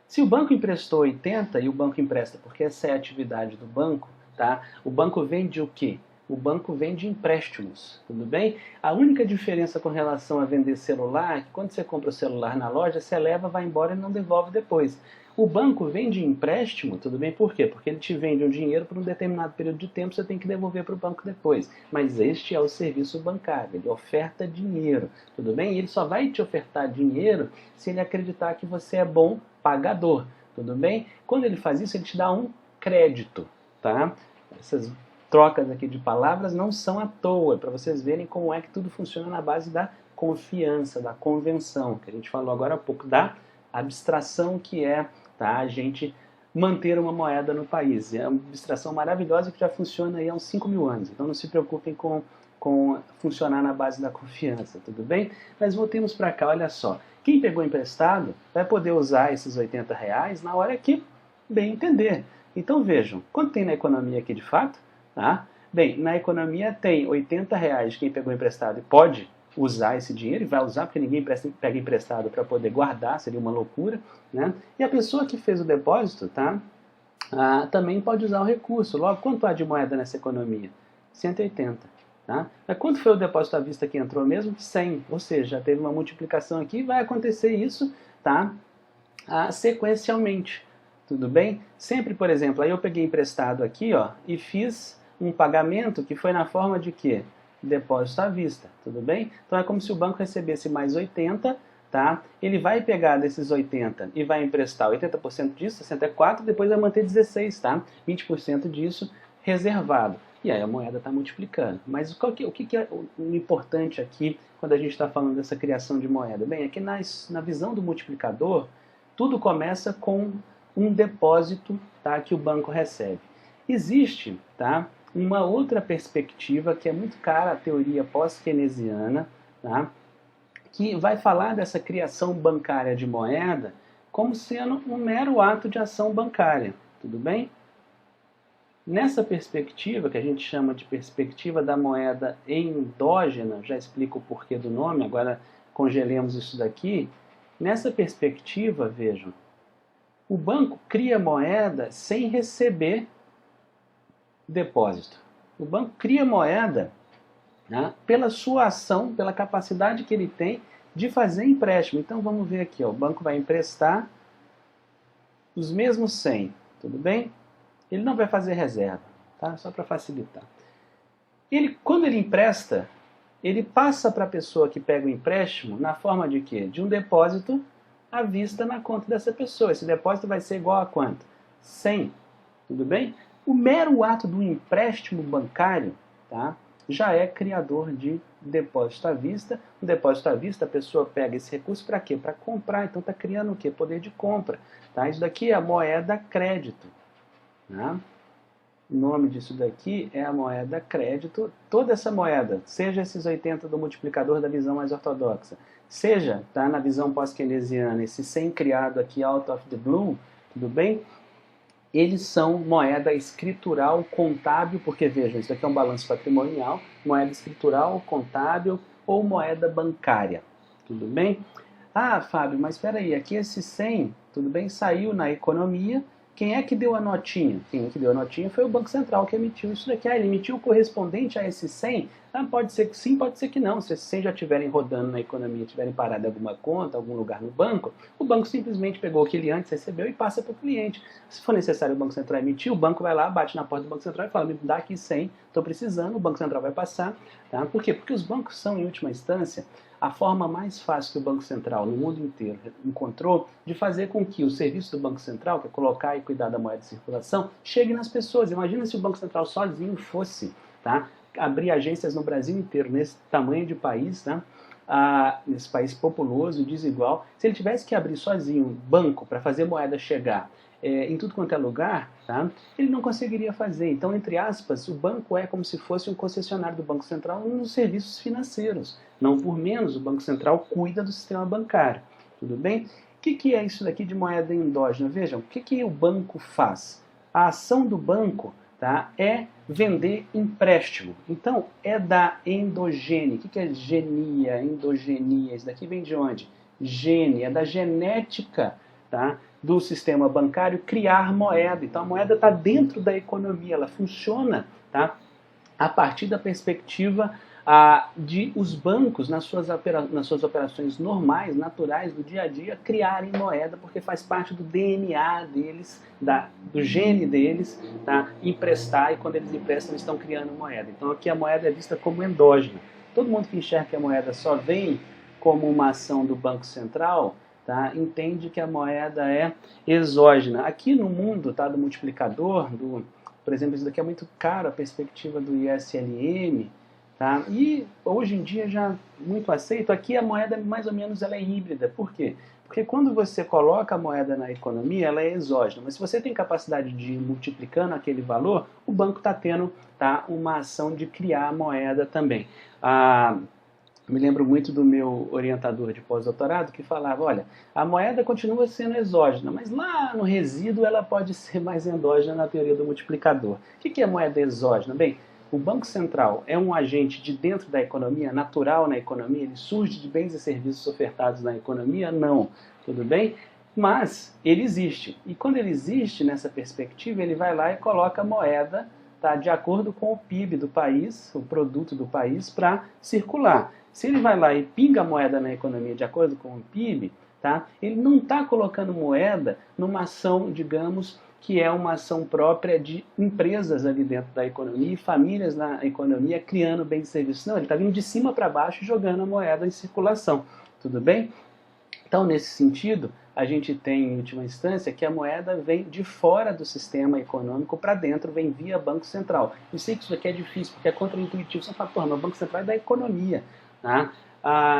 Se o banco emprestou 80 e o banco empresta porque essa é a atividade do banco, tá? O banco vende o quê? O banco vende empréstimos, tudo bem? A única diferença com relação a vender celular é que quando você compra o celular na loja, você leva, vai embora e não devolve depois. O banco vende empréstimo, tudo bem? Por quê? Porque ele te vende um dinheiro por um determinado período de tempo, você tem que devolver para o banco depois. Mas este é o serviço bancário, ele oferta dinheiro, tudo bem? E ele só vai te ofertar dinheiro se ele acreditar que você é bom pagador, tudo bem? Quando ele faz isso, ele te dá um crédito, tá? Essas trocas aqui de palavras não são à toa, para vocês verem como é que tudo funciona na base da confiança, da convenção, que a gente falou agora há pouco, da abstração que é, tá, a gente manter uma moeda no país. É uma abstração maravilhosa que já funciona aí há uns 5.000 anos, então não se preocupem com funcionar na base da confiança, tudo bem? Mas voltemos para cá, olha só. Quem pegou emprestado vai poder usar esses R$80 na hora que bem entender. Então vejam, quanto tem na economia aqui de fato? Tá? Bem, na economia tem R$80 quem pegou emprestado e pode usar esse dinheiro, e vai usar porque ninguém pega emprestado para poder guardar, seria uma loucura, né? E a pessoa que fez o depósito, tá? Também pode usar o recurso. Logo, quanto há de moeda nessa economia? 180. Tá? Mas quanto foi o depósito à vista que entrou mesmo? 100. Ou seja, já teve uma multiplicação aqui, vai acontecer isso, tá? Sequencialmente. Tudo bem? Sempre, por exemplo, aí eu peguei emprestado aqui, ó, e fiz um pagamento que foi na forma de quê? Depósito à vista, tudo bem? Então é como se o banco recebesse mais 80, tá? Ele vai pegar desses 80 e vai emprestar 80% disso, 64, depois vai manter 16, tá? 20% disso reservado. E aí a moeda está multiplicando. Mas o que é o importante aqui quando a gente está falando dessa criação de moeda? Bem, é que na visão do multiplicador, tudo começa com um depósito, tá, que o banco recebe. Existe, tá, uma outra perspectiva que é muito cara à teoria pós-keynesiana, tá, que vai falar dessa criação bancária de moeda como sendo um mero ato de ação bancária. Tudo bem? Nessa perspectiva, que a gente chama de perspectiva da moeda endógena, já explico o porquê do nome, agora congelemos isso daqui. Nessa perspectiva, vejam, o banco cria moeda sem receber depósito. O banco cria moeda, né, pela sua ação, pela capacidade que ele tem de fazer empréstimo. Então vamos ver aqui, ó, o banco vai emprestar os mesmos 100, tudo bem? Ele não vai fazer reserva, tá? Só para facilitar. Quando ele empresta, ele passa para a pessoa que pega o empréstimo na forma de quê? De um depósito à vista na conta dessa pessoa. Esse depósito vai ser igual a quanto? 100, tudo bem? O mero ato do empréstimo bancário, tá, já é criador de depósito à vista. O depósito à vista, a pessoa pega esse recurso para quê? Para comprar. Então está criando o quê? Poder de compra. Tá? Isso daqui é a moeda crédito. Tá? O nome disso daqui é a moeda crédito. Toda essa moeda, seja esses 80 do multiplicador da visão mais ortodoxa, seja, tá, na visão pós-keynesiana, esse 100 criado aqui out of the blue, tudo bem? Eles são moeda escritural contábil, porque vejam, isso aqui é um balanço patrimonial, moeda escritural, contábil ou moeda bancária, tudo bem? Fábio, mas espera aí, aqui esse 100, tudo bem, saiu na economia. Quem é que deu a notinha? Quem é que deu a notinha foi o Banco Central que emitiu isso daqui. Ele emitiu o correspondente a esse 100 Ah, pode ser que sim, pode ser que não. Se vocês já estiverem rodando na economia, estiverem parado em alguma conta, algum lugar no banco, o banco simplesmente pegou o que ele antes recebeu e passa para o cliente. Se for necessário o Banco Central emitir, o banco vai lá, bate na porta do Banco Central e fala, me dá aqui 100, estou precisando, o Banco Central vai passar. Tá? Por quê? Porque os bancos são, em última instância, a forma mais fácil que o Banco Central, no mundo inteiro, encontrou de fazer com que o serviço do Banco Central, que é colocar e cuidar da moeda de circulação, chegue nas pessoas. Imagina se o Banco Central sozinho fosse, tá, abrir agências no Brasil inteiro, nesse tamanho de país, né? Nesse país populoso, desigual. Se ele tivesse que abrir sozinho um banco para fazer moeda chegar em tudo quanto é lugar, tá? Ele não conseguiria fazer. Então, entre aspas, o banco é como se fosse um concessionário do Banco Central nos serviços financeiros. Não por menos, o Banco Central cuida do sistema bancário. Tudo bem? O que é isso daqui de moeda endógena? Vejam, o que o banco faz? A ação do banco, tá, é vender empréstimo. Então, é da endogênese. O que é genia, endogenia? Isso daqui vem de onde? Gene, é da genética, tá, do sistema bancário criar moeda. Então, a moeda está dentro da economia, ela funciona, tá, a partir da perspectiva de os bancos, nas suas operações normais, naturais, do dia a dia, criarem moeda, porque faz parte do DNA deles, do gene deles, tá? Emprestar, e quando eles emprestam, eles estão criando moeda. Então aqui a moeda é vista como endógena. Todo mundo que enxerga que a moeda só vem como uma ação do Banco Central, tá, entende que a moeda é exógena. Aqui no mundo, tá, do multiplicador, por exemplo, isso daqui é muito caro, a perspectiva do ISLM, tá? E hoje em dia já muito aceito. Aqui a moeda mais ou menos ela é híbrida. Por quê? Porque quando você coloca a moeda na economia, ela é exógena. Mas se você tem capacidade de ir multiplicando aquele valor, o banco está tendo, tá, uma ação de criar a moeda também. Me lembro muito do meu orientador de pós-doutorado que falava, olha, a moeda continua sendo exógena, mas lá no resíduo ela pode ser mais endógena na teoria do multiplicador. O que é moeda exógena? Bem, o Banco Central é um agente de dentro da economia, natural na economia, ele surge de bens e serviços ofertados na economia? Não, tudo bem? Mas ele existe. E quando ele existe nessa perspectiva, ele vai lá e coloca a moeda, tá, de acordo com o PIB do país, o produto do país, para circular. Se ele vai lá e pinga a moeda na economia de acordo com o PIB, tá, ele não está colocando moeda numa ação, digamos, que é uma ação própria de empresas ali dentro da economia e famílias na economia criando bens e serviços. Não, ele está vindo de cima para baixo e jogando a moeda em circulação. Tudo bem? Então, nesse sentido, a gente tem, em última instância, que a moeda vem de fora do sistema econômico para dentro, vem via Banco Central. Eu sei que isso aqui é difícil, porque é contraintuitivo. Você fala, porra, mas o Banco Central é da economia. Tá?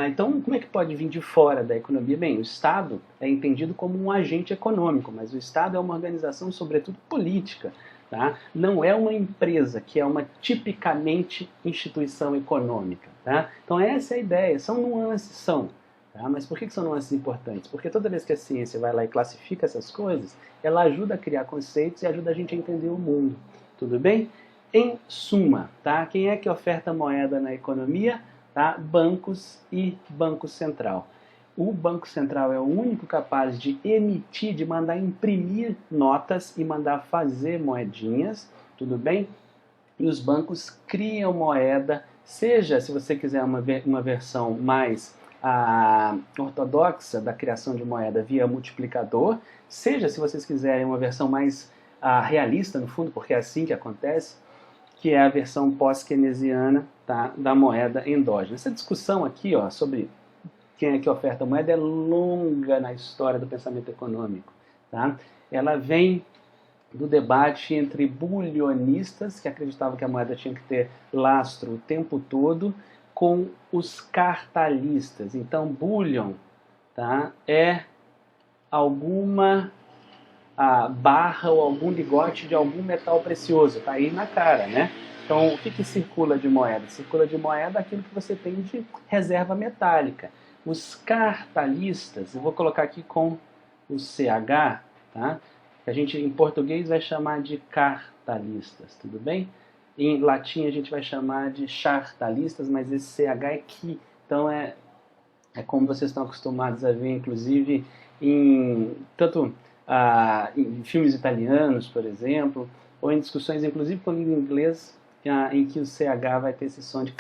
Então, como é que pode vir de fora da economia? Bem, o Estado é entendido como um agente econômico, mas o Estado é uma organização, sobretudo, política. Tá? Não é uma empresa, que é uma tipicamente instituição econômica. Tá? Então, essa é a ideia. São nuances, são. Tá? Mas por que são nuances importantes? Porque toda vez que a ciência vai lá e classifica essas coisas, ela ajuda a criar conceitos e ajuda a gente a entender o mundo. Tudo bem? Em suma, tá? Quem é que oferta moeda na economia? Tá? Bancos e Banco Central. O Banco Central é o único capaz de emitir, de mandar imprimir notas e mandar fazer moedinhas, tudo bem? E os bancos criam moeda, seja, se você quiser uma versão mais ortodoxa da criação de moeda via multiplicador, seja, se vocês quiserem uma versão mais realista, no fundo, porque é assim que acontece, que é a versão pós-keynesiana, tá, da moeda endógena. Essa discussão aqui, ó, sobre quem é que oferta a moeda é longa na história do pensamento econômico. Tá? Ela vem do debate entre bullionistas, que acreditavam que a moeda tinha que ter lastro o tempo todo, com os cartalistas. Então, bullion, tá, é alguma barra ou algum ligote de algum metal precioso. Está aí na cara, né? Então, o que circula de moeda? Circula de moeda aquilo que você tem de reserva metálica. Os cartalistas, eu vou colocar aqui com o CH, tá? Que a gente em português vai chamar de cartalistas, tudo bem? Em latim a gente vai chamar de chartalistas, mas esse CH é que. Então é como vocês estão acostumados a ver, inclusive, tanto em filmes italianos, por exemplo, ou em discussões, inclusive com língua inglesa, em que o CH vai ter esse som de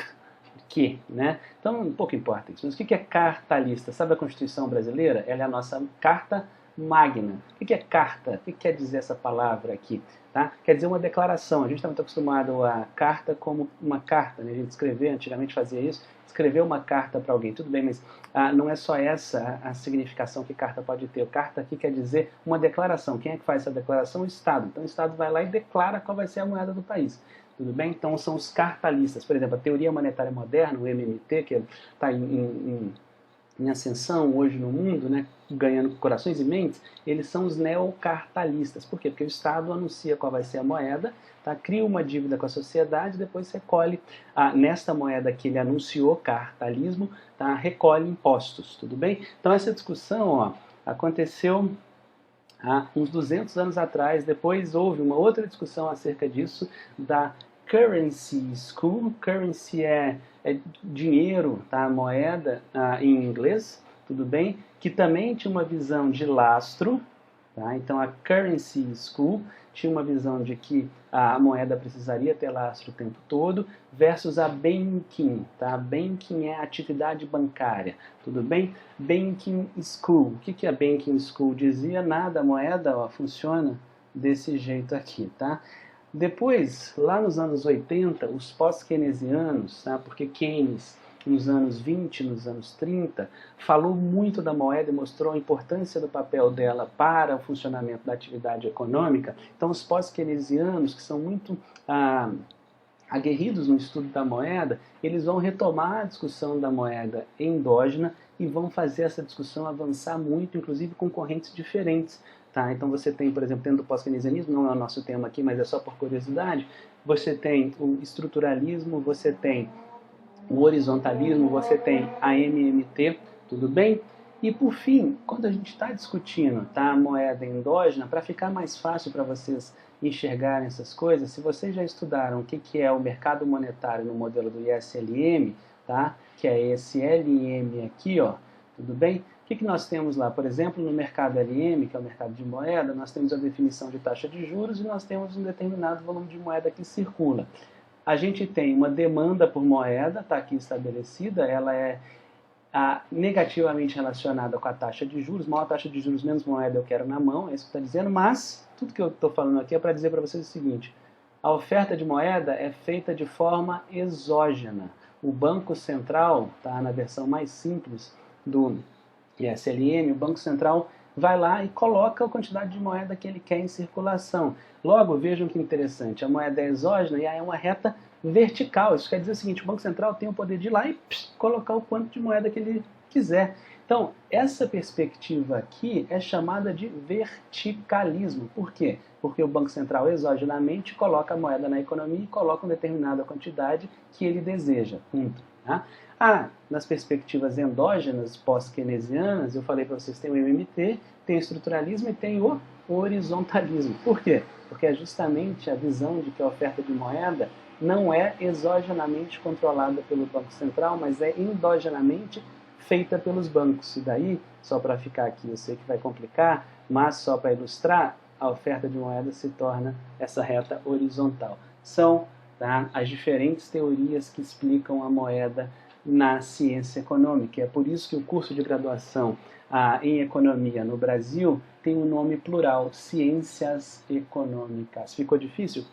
quê, né? Então, pouco importa isso. Mas o que é cartalista? Sabe a Constituição brasileira? Ela é a nossa carta magna. O que é carta? O que quer dizer essa palavra aqui? Tá? Quer dizer uma declaração. A gente está muito acostumado a carta como uma carta, né? A gente escrever, antigamente fazia isso, escrever uma carta para alguém. Tudo bem, mas não é só essa a significação que carta pode ter. Carta aqui quer dizer uma declaração. Quem é que faz essa declaração? O Estado. Então o Estado vai lá e declara qual vai ser a moeda do país. Tudo bem? Então são os cartalistas. Por exemplo, a teoria monetária moderna, o MMT, que está em ascensão hoje no mundo, né, ganhando corações e mentes, eles são os neocartalistas. Por quê? Porque o Estado anuncia qual vai ser a moeda, tá? Cria uma dívida com a sociedade, depois recolhe, nesta moeda que ele anunciou, cartalismo, tá? Recolhe impostos, tudo bem? Então essa discussão aconteceu há uns 200 anos atrás, depois houve uma outra discussão acerca disso, da Currency School. Currency é dinheiro, tá? Moeda em inglês, tudo bem? Que também tinha uma visão de lastro, tá? Então a Currency School tinha uma visão de que a moeda precisaria ter lastro o tempo todo, versus a Banking, tá? Banking é a atividade bancária, tudo bem? Banking School. O que a Banking School dizia? Nada, a moeda funciona desse jeito aqui, tá? Depois, lá nos anos 80, os pós-keynesianos, tá? Porque Keynes, nos anos 20, nos anos 30, falou muito da moeda e mostrou a importância do papel dela para o funcionamento da atividade econômica. Então, os pós-keynesianos, que são muito aguerridos no estudo da moeda, eles vão retomar a discussão da moeda endógena e vão fazer essa discussão avançar muito, inclusive com correntes diferentes. Tá? Então você tem, por exemplo, dentro do pós-keynesianismo, não é o nosso tema aqui, mas é só por curiosidade, você tem o estruturalismo, você tem o horizontalismo, você tem a MMT, tudo bem? E por fim, quando a gente está discutindo, tá, a moeda endógena, para ficar mais fácil para vocês enxergarem essas coisas, se vocês já estudaram o que é o mercado monetário no modelo do ISLM, tá, que é esse LM aqui, ó, tudo bem? O que nós temos lá? Por exemplo, no mercado LM, que é o mercado de moeda, nós temos a definição de taxa de juros e nós temos um determinado volume de moeda que circula. A gente tem uma demanda por moeda, está aqui estabelecida, ela é negativamente relacionada com a taxa de juros, maior taxa de juros, menos moeda eu quero na mão, é isso que está dizendo, mas tudo que eu estou falando aqui é para dizer para vocês o seguinte: a oferta de moeda é feita de forma exógena. O Banco Central, tá, na versão mais simples do ISLM, o Banco Central vai lá e coloca a quantidade de moeda que ele quer em circulação. Logo, vejam que interessante, a moeda é exógena e aí é uma reta vertical. Isso quer dizer o seguinte: o Banco Central tem o poder de ir lá e colocar o quanto de moeda que ele quiser. Então, essa perspectiva aqui é chamada de verticalismo. Por quê? Porque o Banco Central exogenamente coloca a moeda na economia e coloca uma determinada quantidade que ele deseja. Ponto. Tá? Nas perspectivas endógenas, pós-keynesianas, eu falei para vocês, tem o MMT, tem o estruturalismo e tem o horizontalismo. Por quê? Porque é justamente a visão de que a oferta de moeda não é exogenamente controlada pelo Banco Central, mas é endogenamente feita pelos bancos. E daí, só para ficar aqui, eu sei que vai complicar, mas só para ilustrar, a oferta de moeda se torna essa reta horizontal. São, tá, as diferentes teorias que explicam a moeda na ciência econômica. É por isso que o curso de graduação em economia no Brasil tem um nome plural, Ciências Econômicas. Ficou difícil?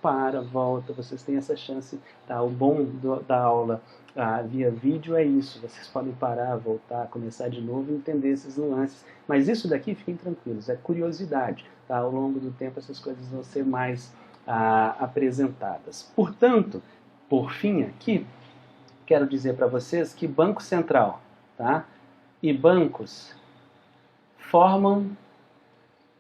Volta, vocês têm essa chance. Tá? O bom da aula via vídeo é isso, vocês podem parar, voltar, começar de novo e entender esses nuances. Mas isso daqui, fiquem tranquilos, é curiosidade. Tá? Ao longo do tempo essas coisas vão ser mais apresentadas. Portanto, por fim aqui, quero dizer para vocês que Banco Central, tá, e bancos formam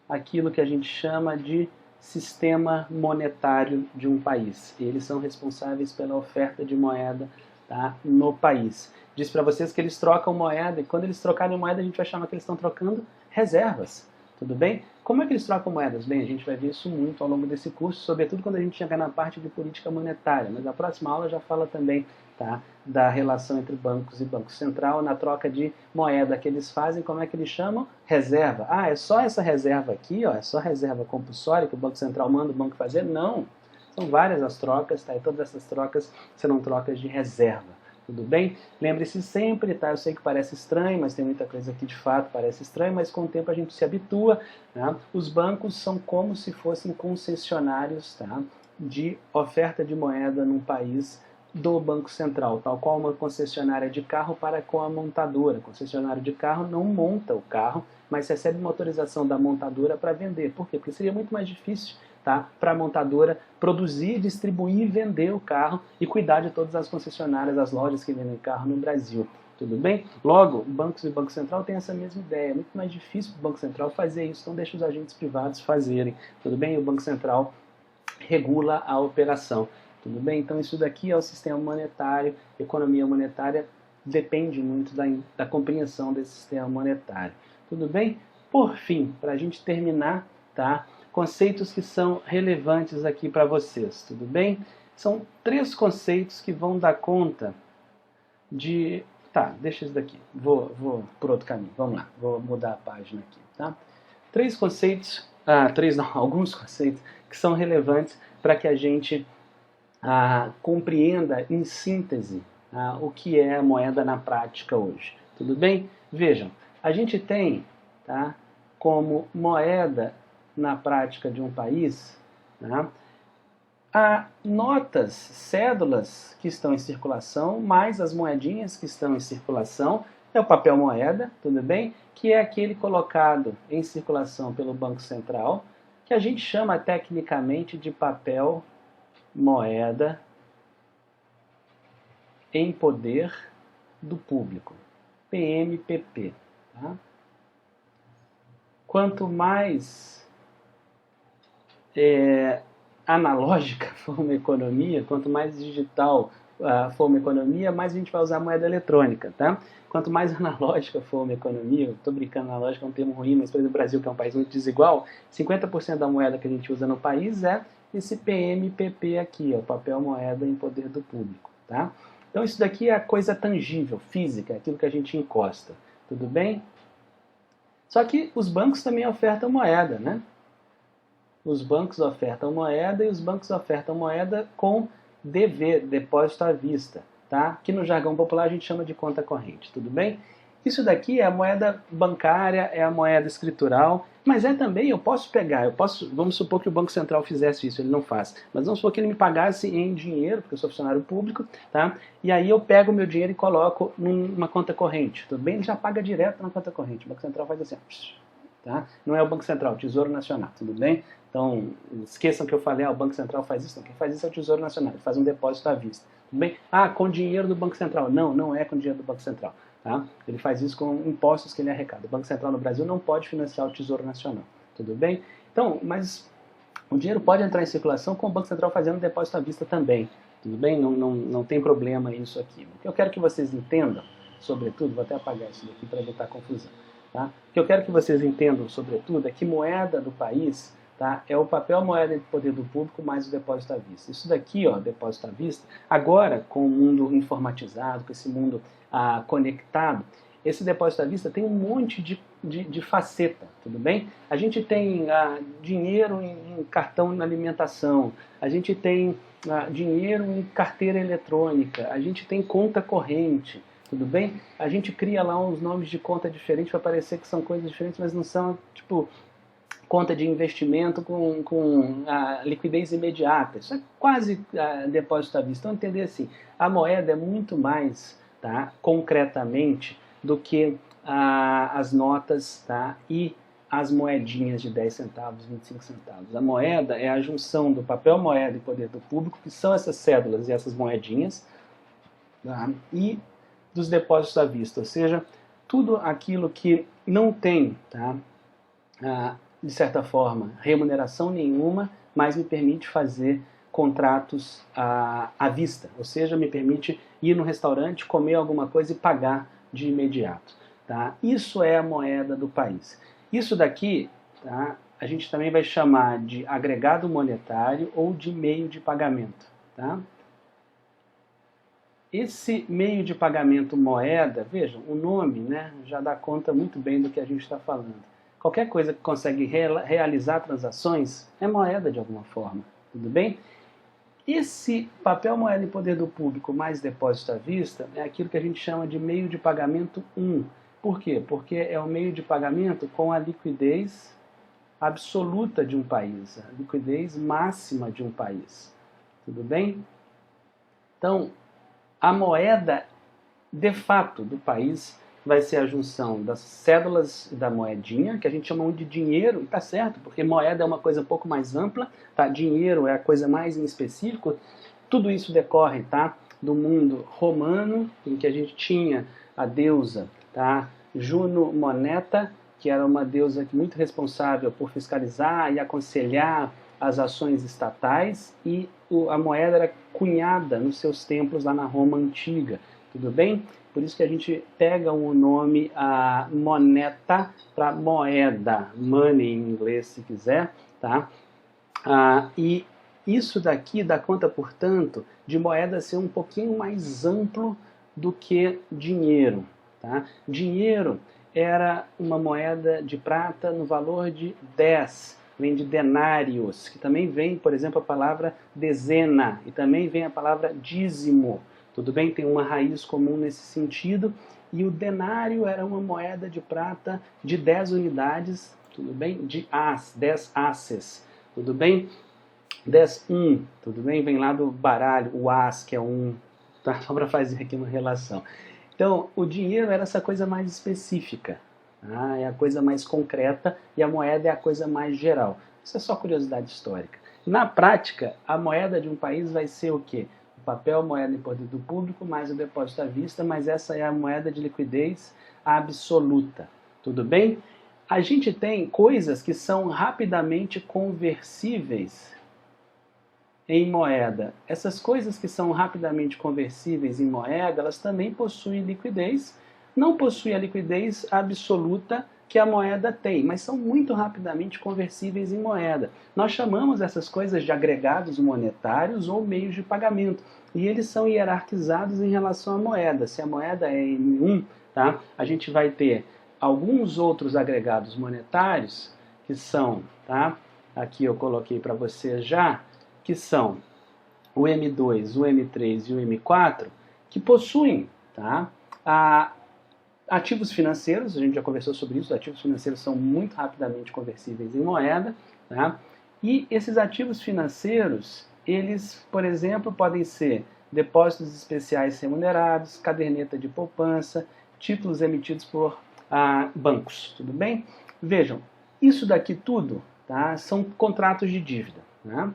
aquilo que a gente chama de sistema monetário de um país. Eles são responsáveis pela oferta de moeda, tá, no país. Diz para vocês que eles trocam moeda, e quando eles trocarem moeda a gente vai chamar que eles estão trocando reservas. Tudo bem? Como é que eles trocam moedas? Bem, a gente vai ver isso muito ao longo desse curso, sobretudo quando a gente chegar na parte de política monetária. Mas a próxima aula já fala também, tá, da relação entre bancos e Banco Central, na troca de moeda que eles fazem. Como é que eles chamam? Reserva. É só essa reserva aqui, ó, é só reserva compulsória que o Banco Central manda o banco fazer? Não. São várias as trocas, tá? E todas essas trocas serão trocas de reserva. Tudo bem? Lembre-se sempre, tá? Eu sei que parece estranho, mas tem muita coisa que de fato parece estranho, mas com o tempo a gente se habitua, tá? Os bancos são como se fossem concessionários, tá? De oferta de moeda num país do Banco Central, tal qual uma concessionária de carro para com a montadora. A concessionária de carro não monta o carro, mas recebe uma autorização da montadora para vender. Por quê? Porque seria muito mais difícil, tá, para a montadora produzir, distribuir e vender o carro e cuidar de todas as concessionárias, as lojas que vendem carro no Brasil. Tudo bem? Logo, bancos e Banco Central têm essa mesma ideia. É muito mais difícil para o Banco Central fazer isso, então deixa os agentes privados fazerem. Tudo bem? E o Banco Central regula a operação. Tudo bem? Então isso daqui é o sistema monetário. Economia monetária depende muito da compreensão desse sistema monetário. Tudo bem? Por fim, para a gente terminar, tá? Conceitos que são relevantes aqui para vocês, tudo bem? São 3 conceitos que vão dar conta de... Tá, deixa isso daqui. Vou por outro caminho. Vamos lá, vou mudar a página aqui, tá? 3 conceitos, alguns conceitos que são relevantes para que a gente compreenda em síntese o que é a moeda na prática hoje. Tudo bem? Vejam, a gente tem, tá, como moeda na prática de um país, né, notas, cédulas que estão em circulação, mais as moedinhas que estão em circulação, é o papel moeda, tudo bem? Que é aquele colocado em circulação pelo Banco Central, que a gente chama tecnicamente de papel moeda em poder do público, PMPP. Tá? Quanto mais analógica for uma economia, quanto mais digital for uma economia, mais a gente vai usar moeda eletrônica, tá? Quanto mais analógica for uma economia, estou brincando, analógica é um termo ruim, mas por exemplo, o Brasil, que é um país muito desigual, 50% da moeda que a gente usa no país é esse PMPP aqui, ó, papel moeda em poder do público, tá? Então isso daqui é a coisa tangível, física, aquilo que a gente encosta, tudo bem? Só que os bancos também ofertam moeda, né? Os bancos ofertam moeda e os bancos ofertam moeda com DV, depósito à vista, tá? Que no jargão popular a gente chama de conta corrente, tudo bem? Isso daqui é a moeda bancária, é a moeda escritural, mas é também, vamos supor que o Banco Central fizesse isso, ele não faz, mas vamos supor que ele me pagasse em dinheiro, porque eu sou funcionário público, tá? E aí eu pego o meu dinheiro e coloco numa conta corrente, tudo bem? Ele já paga direto na conta corrente, o Banco Central faz assim, tá? Não é o Banco Central, o Tesouro Nacional, tudo bem? Então, esqueçam que eu falei, o Banco Central faz isso, não, quem faz isso é o Tesouro Nacional, ele faz um depósito à vista, tudo bem? Com dinheiro do Banco Central, não é com dinheiro do Banco Central. Tá? Ele faz isso com impostos que ele arrecada. O Banco Central no Brasil não pode financiar o Tesouro Nacional. Tudo bem? Então, mas o dinheiro pode entrar em circulação com o Banco Central fazendo depósito à vista também. Tudo bem? Não tem problema isso aqui. O que eu quero que vocês entendam, sobretudo, vou até apagar isso daqui para evitar confusão. Tá? O que eu quero que vocês entendam, sobretudo, é que moeda do país, tá, é o papel moeda em poder do público mais o depósito à vista. Isso daqui, ó, depósito à vista, agora com o mundo informatizado, com esse mundo conectado, esse depósito à vista tem um monte de faceta, tudo bem? A gente tem dinheiro em cartão de alimentação, a gente tem dinheiro em carteira eletrônica, a gente tem conta corrente, tudo bem? A gente cria lá uns nomes de conta diferentes para parecer que são coisas diferentes, mas não são, tipo, conta de investimento com liquidez imediata. Isso é quase depósito à vista. Então, entender assim, a moeda é muito mais, tá, concretamente do que as notas, tá, e as moedinhas de 10 centavos, 25 centavos. A moeda é a junção do papel moeda e poder do público, que são essas cédulas e essas moedinhas, tá, e dos depósitos à vista, ou seja, tudo aquilo que não tem, tá, de certa forma, remuneração nenhuma, mas me permite fazer contratos à vista, ou seja, me permite ir no restaurante, comer alguma coisa e pagar de imediato. Tá? Isso é a moeda do país. Isso daqui, tá, a gente também vai chamar de agregado monetário ou de meio de pagamento. Tá? Esse meio de pagamento moeda, vejam, o nome, né, já dá conta muito bem do que a gente está falando. Qualquer coisa que consegue realizar transações é moeda de alguma forma, tudo bem? Esse papel moeda em poder do público mais depósito à vista é aquilo que a gente chama de meio de pagamento 1. Por quê? Porque é o meio de pagamento com a liquidez absoluta de um país, a liquidez máxima de um país. Tudo bem? Então, a moeda de fato do país vai ser a junção das cédulas da moedinha, que a gente chama de dinheiro, e tá certo, porque moeda é uma coisa um pouco mais ampla, tá? Dinheiro é a coisa mais em específico. Tudo isso decorre, tá? Do mundo romano, em que a gente tinha a deusa, tá? Juno Moneta, que era uma deusa muito responsável por fiscalizar e aconselhar as ações estatais, e a moeda era cunhada nos seus templos lá na Roma Antiga. Tudo bem? Por isso que a gente pega o nome moneta para moeda, money em inglês se quiser, tá? E isso daqui dá conta, portanto, de moeda ser um pouquinho mais amplo do que dinheiro, tá? Dinheiro era uma moeda de prata no valor de 10, vem de denários, que também vem, por exemplo, a palavra dezena, e também vem a palavra dízimo. Tudo bem? Tem uma raiz comum nesse sentido. E o denário era uma moeda de prata de 10 unidades, tudo bem? De 10 asses, tudo bem? 10 tudo bem? Vem lá do baralho, o as, que é tá? Só para fazer aqui uma relação. Então, o dinheiro era essa coisa mais específica, tá? É a coisa mais concreta, e a moeda é a coisa mais geral. Isso é só curiosidade histórica. Na prática, a moeda de um país vai ser o quê? Papel, moeda em poder do público, mais o depósito à vista, mas essa é a moeda de liquidez absoluta. Tudo bem? A gente tem coisas que são rapidamente conversíveis em moeda. Essas coisas que são rapidamente conversíveis em moeda, elas também possuem liquidez, não possuem a liquidez absoluta que a moeda tem, mas são muito rapidamente conversíveis em moeda. Nós chamamos essas coisas de agregados monetários ou meios de pagamento, e eles são hierarquizados em relação à moeda. Se a moeda é M1, tá? A gente vai ter alguns outros agregados monetários, que são, tá? Aqui eu coloquei para vocês já, que são o M2, o M3 e o M4, que possuem, tá? Ativos financeiros, a gente já conversou sobre isso, ativos financeiros são muito rapidamente conversíveis em moeda, tá? E esses ativos financeiros, eles, por exemplo, podem ser depósitos especiais remunerados, caderneta de poupança, títulos emitidos por bancos, tudo bem? Vejam, isso daqui tudo, tá? São contratos de dívida, né?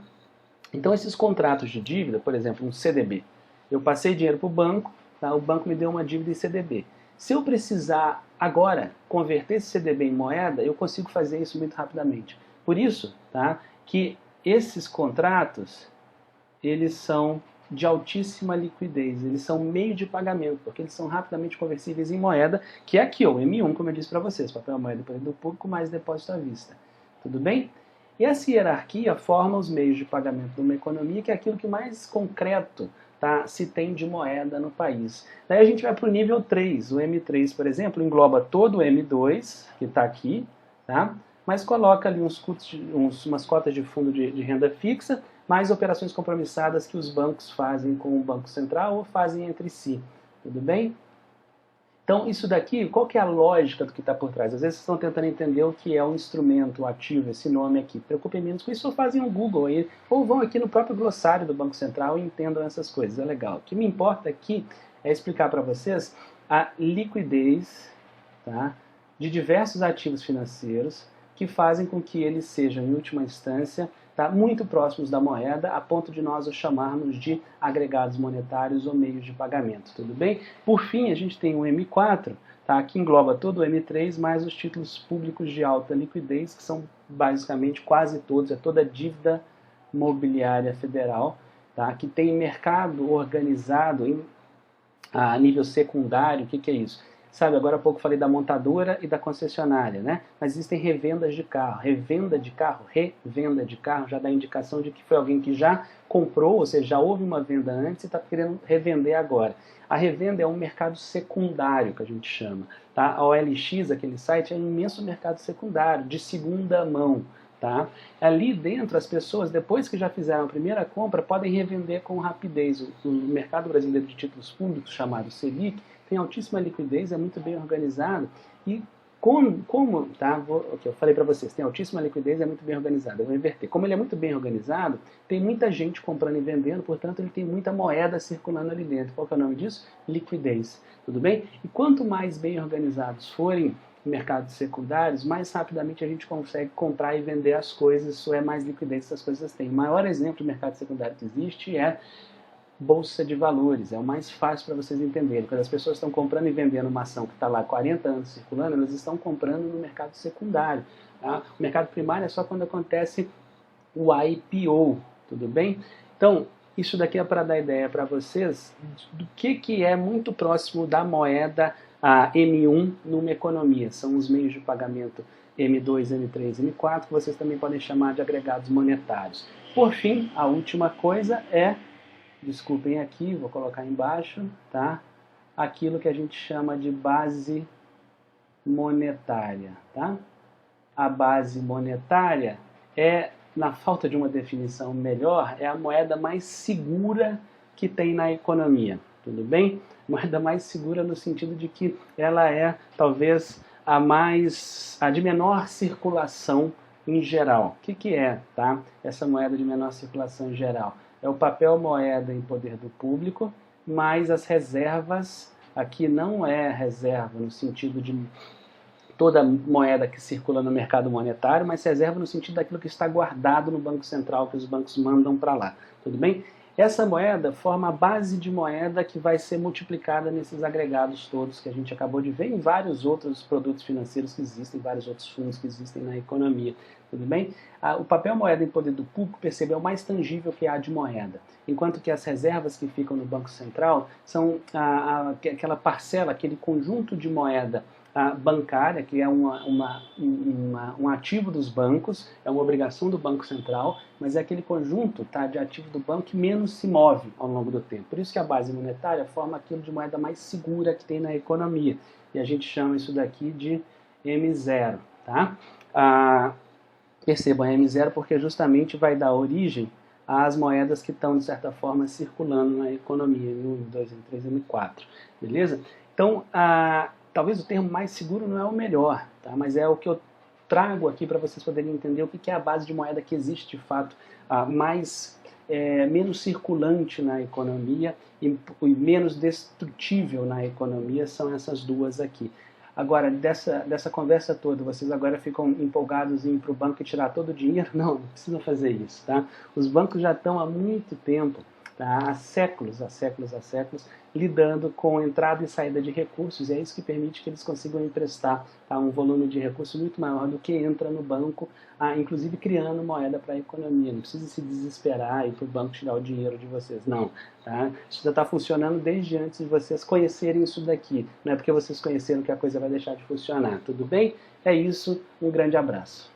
Então esses contratos de dívida, por exemplo, um CDB, eu passei dinheiro para o banco, tá? O banco me deu uma dívida em CDB. Se eu precisar agora converter esse CDB em moeda, eu consigo fazer isso muito rapidamente. Por isso, tá, que esses contratos, eles são de altíssima liquidez, eles são meio de pagamento, porque eles são rapidamente conversíveis em moeda, que é aqui, o M1, como eu disse para vocês, papel moeda do poder do público mais depósito à vista. Tudo bem? E essa hierarquia forma os meios de pagamento de uma economia, que é aquilo que mais concreto, tá, se tem de moeda no país. Daí a gente vai para o nível 3. O M3, por exemplo, engloba todo o M2, que está aqui, tá? Mas coloca ali umas cotas de fundo de renda fixa, mais operações compromissadas que os bancos fazem com o Banco Central ou fazem entre si. Tudo bem? Então, isso daqui, qual que é a lógica do que está por trás? Às vezes vocês estão tentando entender o que é um instrumento ativo, esse nome aqui. Preocupem menos com isso, ou fazem um Google aí, ou vão aqui no próprio glossário do Banco Central e entendam essas coisas, é legal. O que me importa aqui é explicar para vocês a liquidez, tá, de diversos ativos financeiros que fazem com que eles sejam, em última instância, tá, muito próximos da moeda, a ponto de nós os chamarmos de agregados monetários ou meios de pagamento, tudo bem? Por fim, a gente tem o M4, tá, que engloba todo o M3, mais os títulos públicos de alta liquidez, que são basicamente quase todos, é toda a dívida mobiliária federal, tá, que tem mercado organizado a nível secundário. O que é isso? Sabe, agora há pouco falei da montadora e da concessionária, né? Mas existem revendas de carro. Revenda de carro já dá indicação de que foi alguém que já comprou, ou seja, já houve uma venda antes e está querendo revender agora. A revenda é um mercado secundário, que a gente chama, tá? A OLX, aquele site, é um imenso mercado secundário, de segunda mão, Tá? Ali dentro, as pessoas, depois que já fizeram a primeira compra, podem revender com rapidez. O mercado brasileiro de títulos públicos, chamado Selic, tem altíssima liquidez, é muito bem organizado e eu falei para vocês, tem altíssima liquidez, é muito bem organizado. Eu vou inverter. Como ele é muito bem organizado, tem muita gente comprando e vendendo, portanto ele tem muita moeda circulando ali dentro. Qual que é o nome disso? Liquidez. Tudo bem? E quanto mais bem organizados forem mercados secundários, mais rapidamente a gente consegue comprar e vender as coisas, isso é mais liquidez que as coisas têm. O maior exemplo de mercado secundário que existe é bolsa de valores, é o mais fácil para vocês entenderem. Quando as pessoas estão comprando e vendendo uma ação que está lá há 40 anos circulando, elas estão comprando no mercado secundário. Tá? O mercado primário é só quando acontece o IPO, tudo bem? Então, isso daqui é para dar ideia para vocês do que é muito próximo da moeda M1 numa economia. São os meios de pagamento M2, M3, M4, que vocês também podem chamar de agregados monetários. Por fim, a última coisa é, desculpem aqui, vou colocar embaixo, tá? Aquilo que a gente chama de base monetária, tá? A base monetária é, na falta de uma definição melhor, é a moeda mais segura que tem na economia, tudo bem? Moeda mais segura no sentido de que ela é, talvez, a de menor circulação em geral. O que é, tá? Essa moeda de menor circulação em geral? É o papel moeda em poder do público, mais as reservas, aqui não é reserva no sentido de toda moeda que circula no mercado monetário, mas reserva no sentido daquilo que está guardado no Banco Central, que os bancos mandam para lá, tudo bem? Essa moeda forma a base de moeda que vai ser multiplicada nesses agregados todos que a gente acabou de ver em vários outros produtos financeiros que existem, vários outros fundos que existem na economia, tudo bem? O papel moeda em poder do público, percebe, é o mais tangível que há de moeda, enquanto que as reservas que ficam no Banco Central são aquela parcela, aquele conjunto de moeda bancária, que é um ativo dos bancos, é uma obrigação do Banco Central, mas é aquele conjunto, tá, de ativo do banco que menos se move ao longo do tempo. Por isso que a base monetária forma aquilo de moeda mais segura que tem na economia. E a gente chama isso daqui de M0. Tá? Percebam, é M0 porque justamente vai dar origem às moedas que estão, de certa forma, circulando na economia, M1, M2, M3, M4. Beleza? Então, talvez o termo mais seguro não é o melhor, tá? Mas é o que eu trago aqui para vocês poderem entender o que é a base de moeda que existe de fato, menos circulante na economia e menos destrutível na economia, são essas duas aqui. Agora, dessa conversa toda, vocês agora ficam empolgados em ir para o banco e tirar todo o dinheiro? Não precisa fazer isso, tá? Os bancos já estão há muito tempo, tá? Há séculos, lidando com entrada e saída de recursos, e é isso que permite que eles consigam emprestar um volume de recursos muito maior do que entra no banco, inclusive criando moeda para a economia. Não precisa se desesperar e ir para o banco tirar o dinheiro de vocês, não. Tá? Isso já está funcionando desde antes de vocês conhecerem isso daqui. Não é porque vocês conheceram que a coisa vai deixar de funcionar, tudo bem? É isso, um grande abraço.